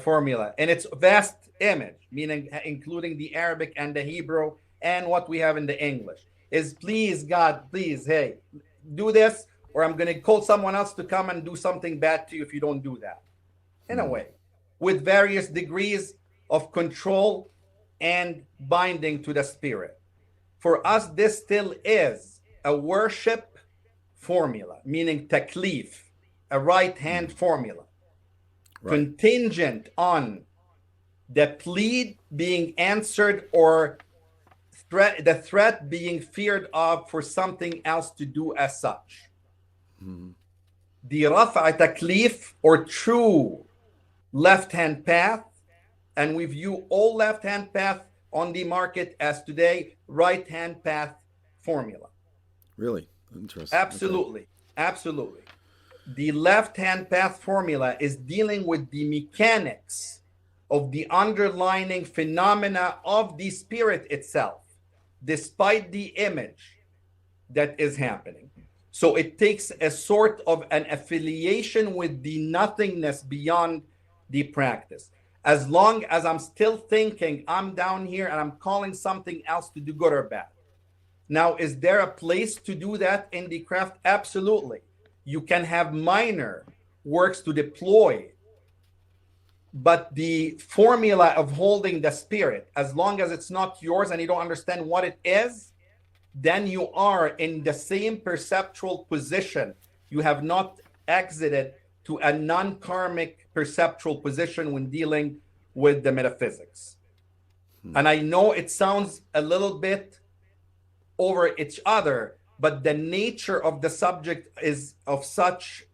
formula, and it's vast image, meaning including the Arabic and the Hebrew and what we have in the English, is please God, please, hey, do this, or I'm going to call someone else to come and do something bad to you if you don't do that. In a way, with various degrees of control and binding to the spirit. For us, this still is a worship formula, meaning taklif, a right-hand formula, contingent on the plead being answered or the threat being feared of for something else to do as such. The rafa taklif, or true left-hand path, and we view all left-hand path on the market as today right-hand path formula. Really interesting. Absolutely. Okay. Absolutely. The left-hand path formula is dealing with the mechanics of the underlying phenomena of the spirit itself, despite the image that is happening. So it takes a sort of an affiliation with the nothingness beyond the practice. As long as I'm still thinking I'm down here and I'm calling something else to do good or bad. Now, is there a place to do that in the craft? Absolutely. You can have minor works to deploy, but the formula of holding the spirit, as long as it's not yours and you don't understand what it is, then you are in the same perceptual position. You have not exited to a non-karmic perceptual position when dealing with the metaphysics. And I know it sounds a little bit over each other, but the nature of the subject is of such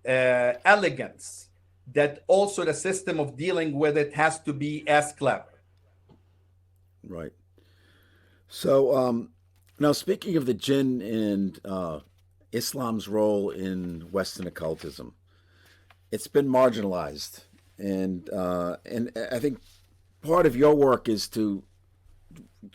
elegance that also the system of dealing with it has to be as clever. Right. So now, speaking of the jinn and Islam's role in Western occultism, it's been marginalized, and I think part of your work is to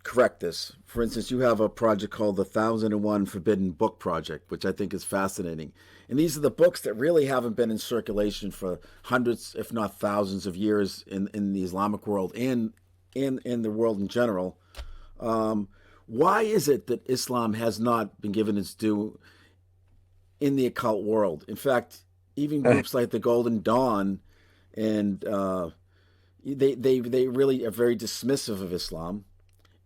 correct this. For instance, you have a project called the 1001 Forbidden Book Project, which I think is fascinating. And these are the books that really haven't been in circulation for hundreds, if not thousands of years in the Islamic world and in the world in general. Why is it that Islam has not been given its due in the occult world? In fact, even groups like the Golden Dawn, and they really are very dismissive of Islam.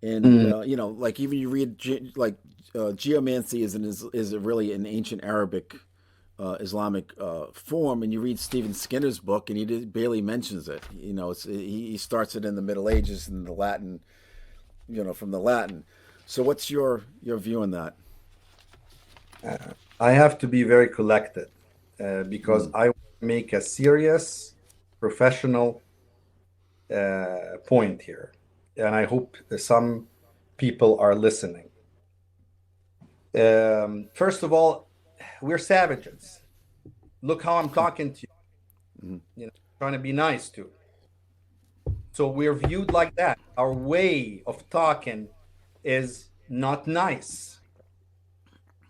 And like even you read geomancy is really an ancient Arabic Islamic form, and you read Stephen Skinner's book, and he barely mentions it. He starts it in the Middle Ages and the Latin, from the Latin. So what's your view on that? I have to be very collected because I make a serious professional point here, and I hope some people are listening. First of all, we're savages. Look how I'm talking to you, trying to be nice to. So we're viewed like that. Our way of talking is not nice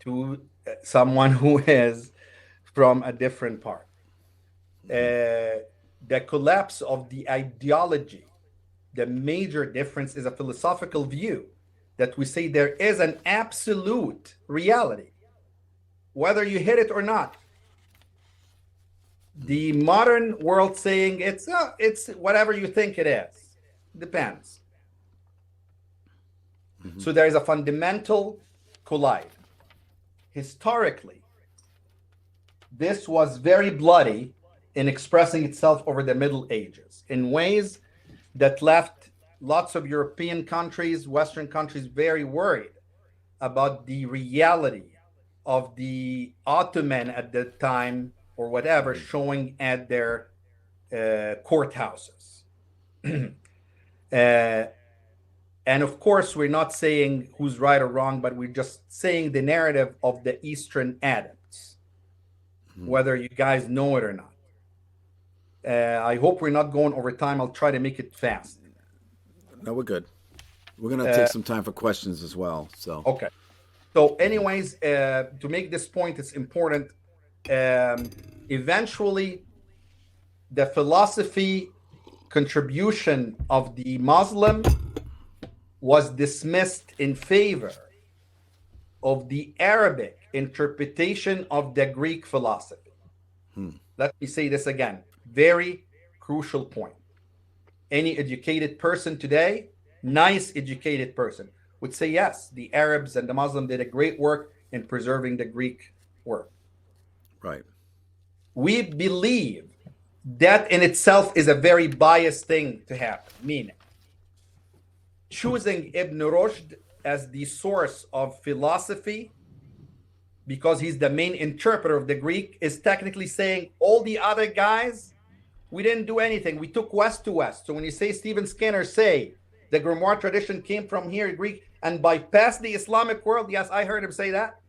to someone who is from a different part. The collapse of the ideology, the major difference is a philosophical view. that we say there is an absolute reality, whether you hit it or not. The modern world saying it's whatever you think it is. Depends. Mm-hmm. So there is a fundamental collide. Historically, this was very bloody in expressing itself over the Middle Ages in ways that left lots of European countries, Western countries, very worried about the reality of the Ottoman at the time or whatever showing at their courthouses. And of course, we're not saying who's right or wrong, but we're just saying the narrative of the Eastern adepts, whether you guys know it or not. I hope we're not going over time. I'll try to make it fast. No, we're good. We're going to take some time for questions as well. So okay. So anyways, to make this point, it's important. Eventually, the philosophy contribution of the Muslim was dismissed in favor of the Arabic interpretation of the Greek philosophy. Let me say this again. Very crucial point. Any educated person today, nice educated person, would say, yes, the Arabs and the Muslim did a great work in preserving the Greek work. Right. We believe that in itself is a very biased thing to happen, meaning choosing Ibn Rushd as the source of philosophy because he's the main interpreter of the Greek is technically saying all the other guys, we didn't do anything. We took west to west. So when you say Stephen Skinner say the grimoire tradition came from here, Greek, and bypassed the Islamic world, yes, I heard him say that.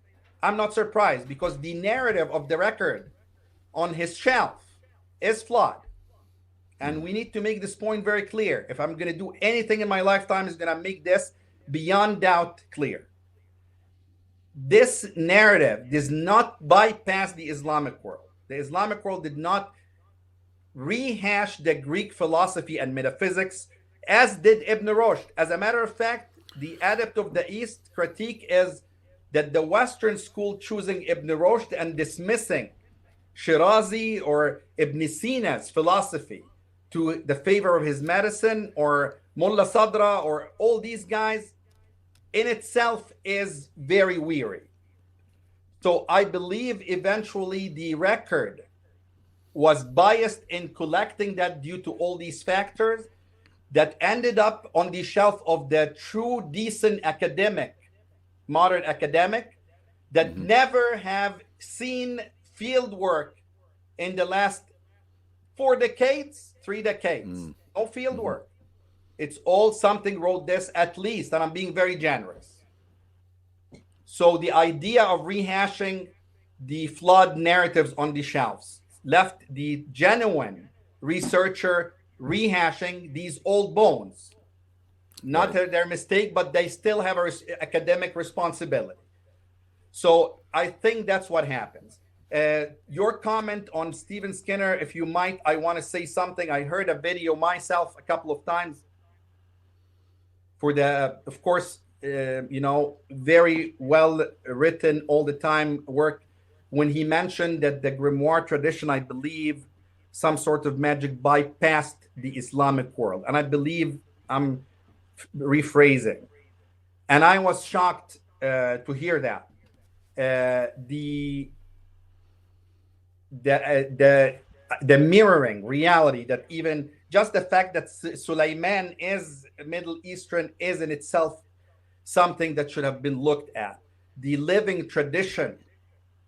I'm not surprised because the narrative of the record on his shelf is flawed. And we need to make this point very clear. If I'm going to do anything in my lifetime, is going to make this beyond doubt clear. This narrative does not bypass the Islamic world. The Islamic world did not rehash the Greek philosophy and metaphysics, as did Ibn Rushd. As a matter of fact, the adept of the East critique is that the Western school choosing Ibn Rushd and dismissing Shirazi or Ibn Sina's philosophy to the favor of his medicine, or Mullah Sadra, or all these guys, in itself is very weary. So I believe eventually the record was biased in collecting that due to all these factors that ended up on the shelf of the true decent academic, modern academic, that never have seen field work in the last 4 decades, 3 decades. No field work. It's all something wrote this at least, and I'm being very generous. So the idea of rehashing the flawed narratives on the shelves left the genuine researcher rehashing these old bones. Not their mistake, but they still have an academic responsibility. So I think that's what happens. Your comment on Stephen Skinner, if you might, I want to say something. I heard a video myself a couple of times for the, of course, very well written all the time work, when he mentioned that the grimoire tradition, I believe, some sort of magic bypassed the Islamic world. And I believe I'm rephrasing. And I was shocked to hear that. The mirroring reality, that even just the fact that Sulaiman is Middle Eastern is in itself something that should have been looked at. The living tradition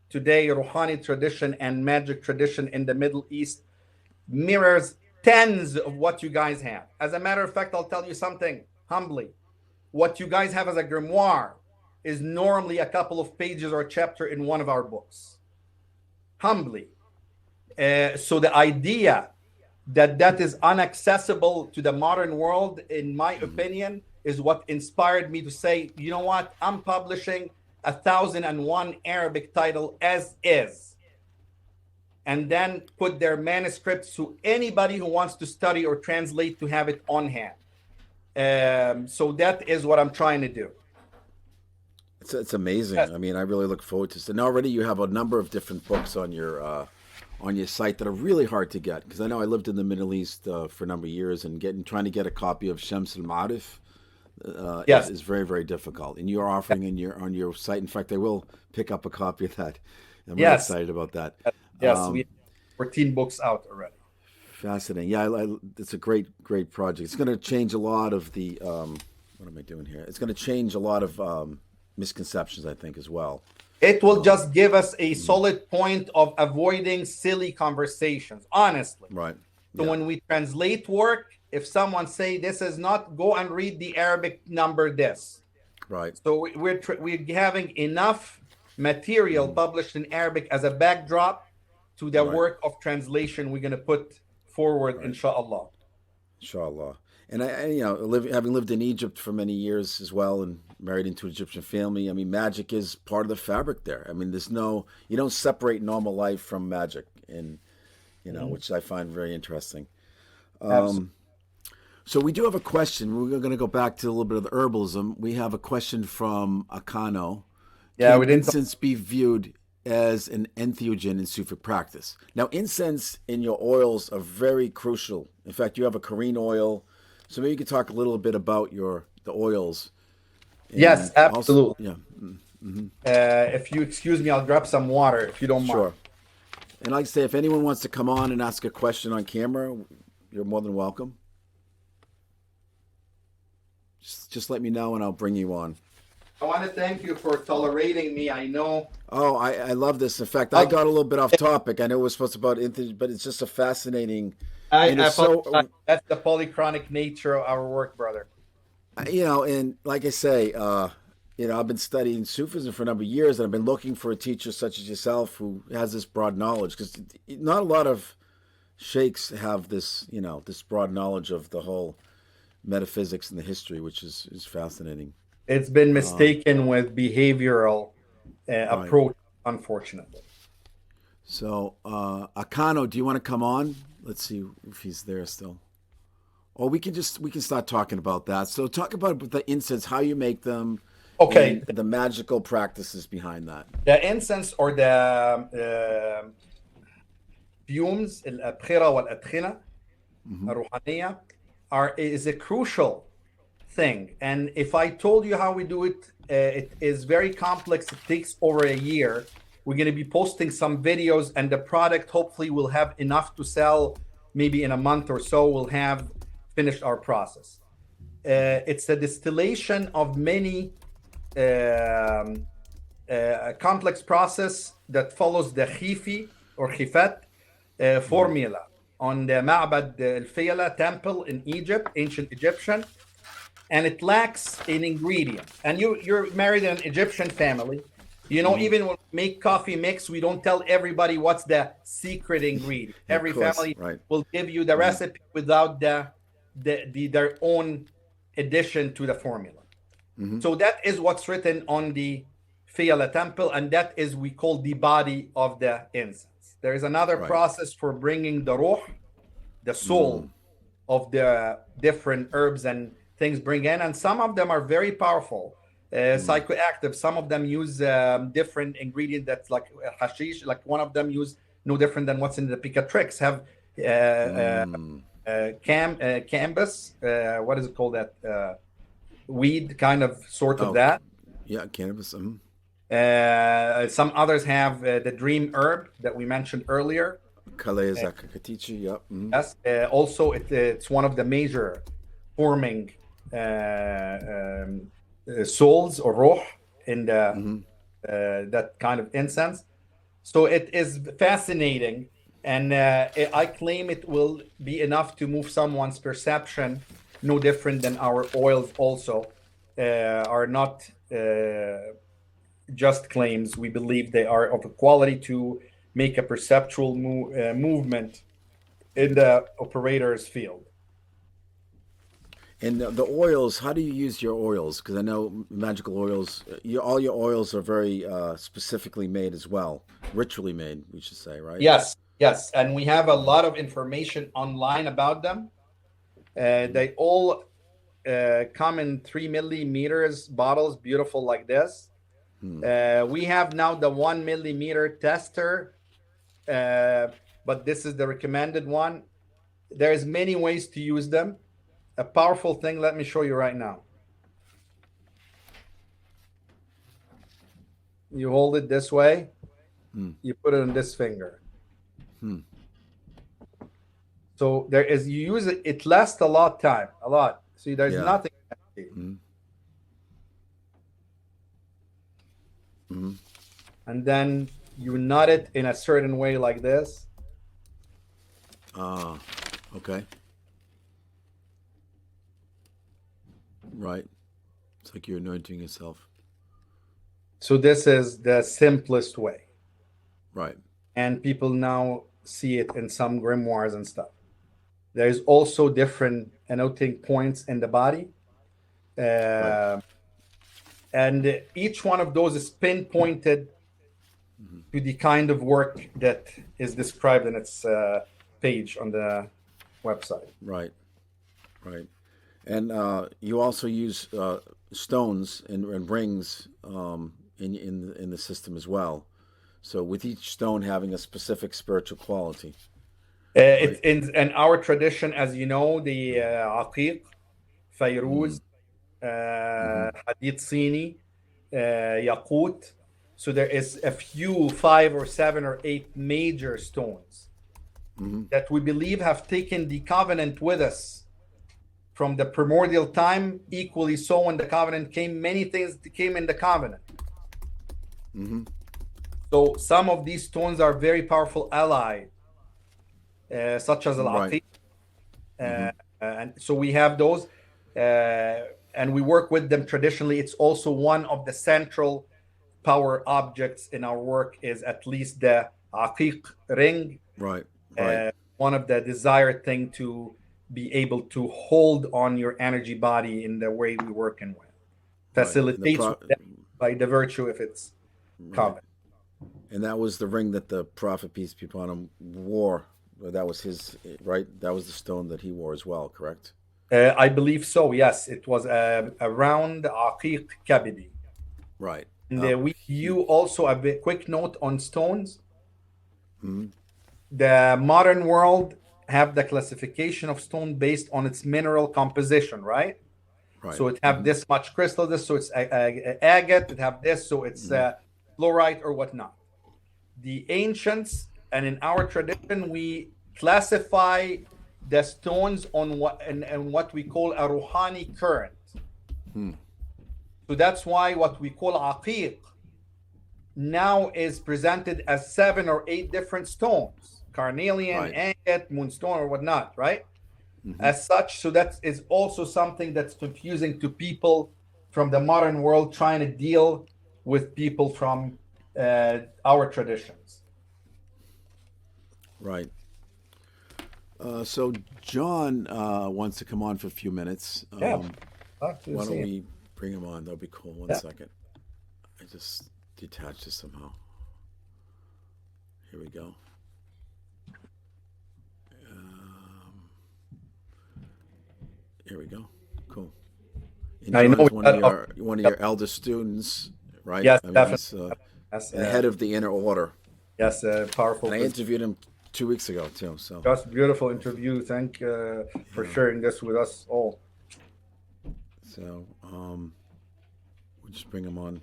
today, Rouhani tradition and magic tradition in the Middle East, mirrors tens of what you guys have. As a matter of fact, I'll tell you something humbly. What you guys have as a grimoire is normally a couple of pages or a chapter in one of our books. Humbly. So the idea that is inaccessible to the modern world, in my opinion, is what inspired me to say, you know what, I'm publishing 1001 Arabic title as is, and then put their manuscripts to anybody who wants to study or translate to have it on hand. So that is what I'm trying to do. It's amazing. Yes. I mean, I really look forward to this. And already you have a number of different books on your site that are really hard to get, because I know I lived in the Middle East for a number of years, and trying to get a copy of Shams al-Ma'arif Yes. is very, very difficult. And you're offering on your site. In fact, I will pick up a copy of that. I'm really Yes. excited about that. Yes. We have 14 books out already. Fascinating. Yeah, it's a great, great project. It's going to change a lot of the what am I doing here? It's going to change a lot of misconceptions, I think, as well. It will just give us a solid point of avoiding silly conversations, honestly. Right. So Yeah. when we translate work, if someone say this is not, go and read the Arabic number this. Right. So we're having enough material published in Arabic as a backdrop to the Right. work of translation we're going to put forward, inshallah. Inshallah. And having lived in Egypt for many years as well, and married into an Egyptian family, I mean, magic is part of the fabric there. I mean, you don't separate normal life from magic, and which I find very interesting. Absolutely. So we do have a question. We're going to go back to a little bit of the herbalism. We have a question from Akano. Yeah, Can we didn't. incense be viewed as an entheogen in Sufi practice? Now, incense in your oils are very crucial. In fact, you have a Korean oil. So maybe you could talk a little bit about the oils. And Yes, absolutely. If If you excuse me, I'll grab some water if you don't mind. Sure. And like I say, if anyone wants to come on and ask a question on camera, you're more than welcome. Just let me know and I'll bring you on. I want to thank you for tolerating me. I know. Oh, I love this. In fact, I got a little bit off topic. I know it was supposed to be about, but it's just a fascinating. And it's that's the polychronic nature of our work, brother. And like I say, I've been studying Sufism for a number of years, and I've been looking for a teacher such as yourself who has this broad knowledge, because not a lot of sheikhs have this, this broad knowledge of the whole metaphysics and the history, which is fascinating. It's been mistaken with behavioral approach, unfortunately. So, Akano, do you want to come on? Let's see if he's there still. Or we can start talking about that. So talk about the incense, how you make them, okay, and the magical practices behind that. The incense or the fumes, الأبخرة والأدخنة الروحانية, is a crucial thing. And if I told you how we do it, it is very complex. It takes over a year. We're going to be posting some videos, and the product hopefully will have enough to sell. Maybe in a month or so, we'll have finished our process. It's a distillation of many complex process that follows the khifi or khifat formula on the Ma'bad al-Fiyala temple in Egypt, ancient Egyptian, and it lacks an ingredient. And you're married in an Egyptian family. Even when we make coffee mix, we don't tell everybody what's the secret ingredient. Every family will give you the recipe without their own addition to the formula. So that is what's written on the Fiyala temple, and that is we call the body of the incense. There is another process for bringing the ruh, the soul of the different herbs and things bring in, and some of them are very powerful. Psychoactive. Some of them use different ingredient that's like hashish. Like one of them use no different than what's in the Picatrix. Have cannabis. What is it called? That weed kind of sort of that. Yeah, cannabis. Some others have the dream herb that we mentioned earlier. Yes. Also, it's one of the major forming souls or ruh in the that kind of incense. So it is fascinating, and I claim it will be enough to move someone's perception. No different than our oils also are not just claims. We believe they are of a quality to make a perceptual movement in the operator's field. And the oils, how do you use your oils? Because I know magical oils, all your oils are very specifically made as well, ritually made, we should say, right? Yes. And we have a lot of information online about them. They all come in 3 milliliters bottles, beautiful like this. We have now the 1 millimeter tester, but this is the recommended one. There's many ways to use them. A powerful thing, let me show you right now. You hold it this way, you put it on this finger. So there is, you use it, it lasts a lot time, a lot. See, there's nothing. And then you nut it in a certain way like this. Okay. Right. It's like you're anointing yourself. So this is the simplest way. Right. And people now see it in some grimoires and stuff. There's also different anointing points in the body. Right. And each one of those is pinpointed to the kind of work that is described in its page on the website. Right. Right. And you also use stones and rings in the system as well. So with each stone having a specific spiritual quality. It's in our tradition, as you know, the aqiq, fayruz, hadid sini, yaqut. So there is a few 5 or 7 or 8 major stones that we believe have taken the covenant with us from the primordial time. Equally so, when the covenant came, many things came in the covenant. So some of these stones are very powerful allies, such as al-aqiq. And so we have those, and we work with them traditionally. It's also one of the central power objects in our work, is at least the aqiq ring. Right. Right. One of the desired thing to be able to hold on your energy body in the way we work in with. Facilitates by the virtue of its covenant. And that was the ring that the Prophet, peace be upon him, wore. That was his, right? That was the stone that he wore as well, correct? I believe so, yes. It was a round aqiq kabidi. Right. And you also, a quick note on stones. The modern world have the classification of stone based on its mineral composition, right? Right. So it have this much crystal, this, so it's agate, it have this, so it's fluorite or whatnot. The ancients, and in our tradition, we classify the stones on what we call a ruhani current. So that's why what we call aqiq now is presented as 7 or 8 different stones: carnelian, agate, moonstone, or whatnot, right? As such, so that is also something that's confusing to people from the modern world trying to deal with people from our traditions. Right. So John wants to come on for a few minutes. Yeah. Why don't we bring him on? That'll be cool. One second. I just detached this somehow. Here we go. Here we go. Cool. And I know one of your eldest students, right? Yes, I mean, definitely. The head of the inner order. Yes, powerful. And I interviewed him 2 weeks ago too. So just beautiful interview. Thank for sharing this with us all. So we'll just bring him on.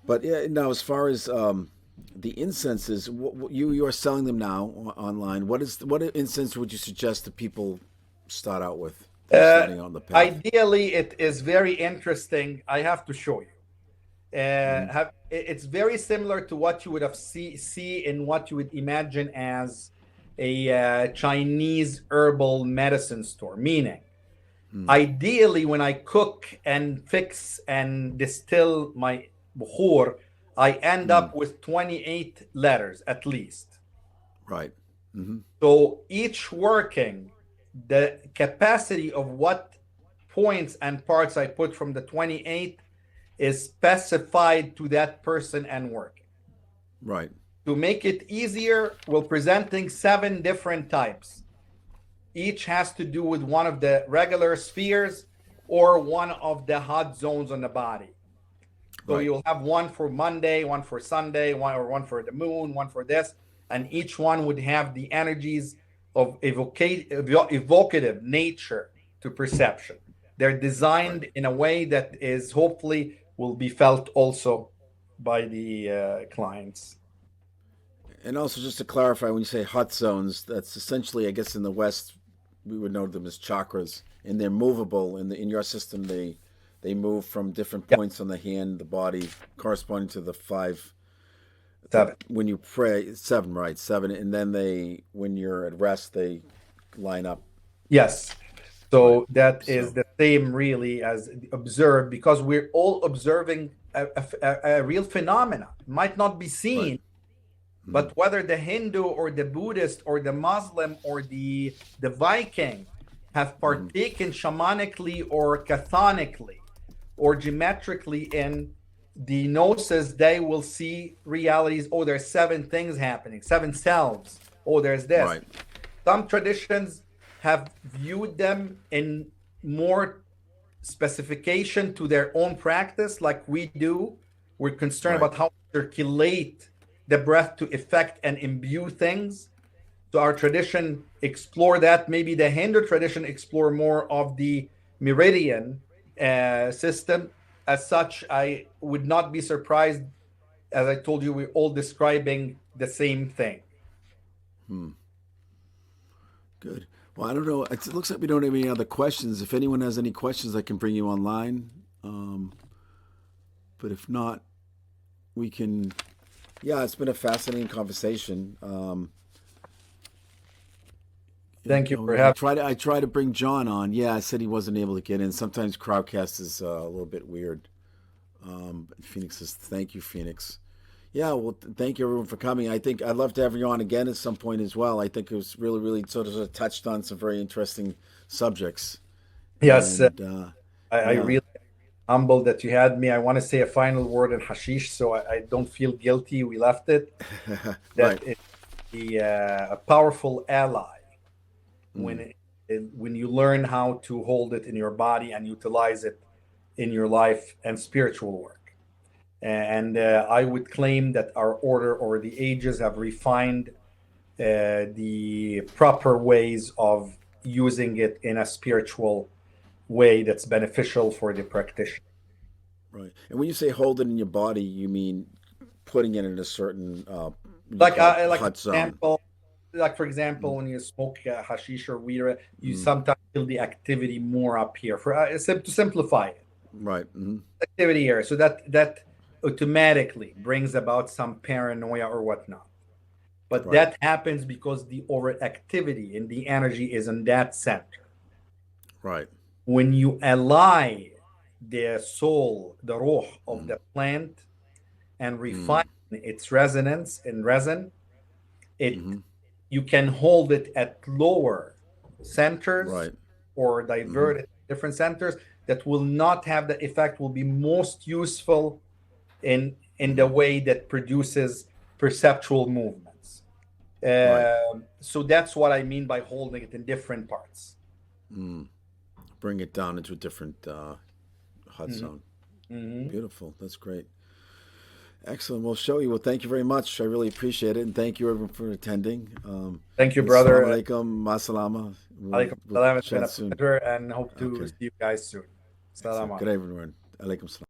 But yeah, now as far as the incenses, you are selling them now online. What incense would you suggest that people start out with? On the path? Ideally, it is very interesting. I have to show you. It's very similar to what you would have see in what you would imagine as a Chinese herbal medicine store. Meaning, ideally, when I cook and fix and distill my bukhur, I end up with 28 letters at least. Right. So each working, the capacity of what points and parts I put from the 28 is specified to that person and working. Right. To make it easier, we're presenting 7 different types. Each has to do with one of the regular spheres or one of the hot zones on the body. So Right. you'll have one for Monday, one for Sunday, one for the moon, one for this, and each one would have the energies of evocative nature to perception. They're designed Right. in a way that is hopefully will be felt also by the clients. And also, just to clarify, when you say hot zones, that's essentially, I guess, in the West, we would know them as chakras, and they're movable. In your system, they move from different Yeah, points on the hand, the body, corresponding to the five. seven. When you pray, seven, right? Seven, and then when you're at rest, they line up. Yes. Right. So that is So, the same really as observed because we're all observing a real phenomena. It might not be right. seen, Mm-hmm. but whether the Hindu or the Buddhist or the Muslim or the Viking have Mm-hmm. partaken shamanically or cathonically or geometrically in the gnosis, they will see realities. Oh, there's seven things happening, seven selves. Oh, there's this. Right. Some traditions have viewed them in more specification to their own practice, like we do. We're concerned Right. about how to circulate the breath to affect and imbue things. So our tradition explore that. Maybe the Hindu tradition explore more of the meridian system. As such, I would not be surprised. As I told you, we're all describing the same thing. Good. Well, I don't know. It looks like we don't have any other questions. If anyone has any questions, I can bring you online. But if not, we can. Yeah, it's been a fascinating conversation. Thank you for having. I try to bring John on. Yeah, I said he wasn't able to get in. Sometimes Crowdcast is a little bit weird. Phoenix says, "Thank you, Phoenix." Yeah, well, thank you everyone for coming. I think I'd love to have you on again at some point as well. I think it was really, really sort of touched on some very interesting subjects. Yes, And I yeah, really humbled that you had me. I want to say a final word in hashish, so I don't feel guilty. We left it. right. That it's a powerful ally Mm, when you learn how to hold it in your body and utilize it in your life and spiritual work. And I would claim that our order over the ages have refined the proper ways of using it in a spiritual way that's beneficial for the practitioner. right. And when you say hold it in your body, you mean putting it in a certain what do you Like, call it, like hot zone. for example, Mm, when you smoke hashish or weed, you mm, sometimes feel the activity more up here. For to simplify it, right. activity here, so that automatically brings about some paranoia or whatnot. But Right. that happens because the overactivity in the energy is in that center. Right. When you ally the soul, the ruh of Mm, the plant, and refine mm, its resonance in resin, it mm-hmm, you can hold it at lower centers right. or Mm-hmm, divert it to different centers that will not have the effect, will be most useful in the mm-hmm, way that produces perceptual movements. right. So that's what I mean by holding it in different parts. Mm. Bring it down into a different hot Mhm. zone. Mhm. Beautiful. That's great. Excellent. We'll show you. Well, thank you very much. I really appreciate it. And thank you everyone for attending. Thank you, Assalamu brother. alaikum. Masalama. Alaikum We'll salam. It's been chat a soon. pleasure and hope to Okay. see you guys soon. Salam Excellent. Good alaikum. everyone. Alaikum salam.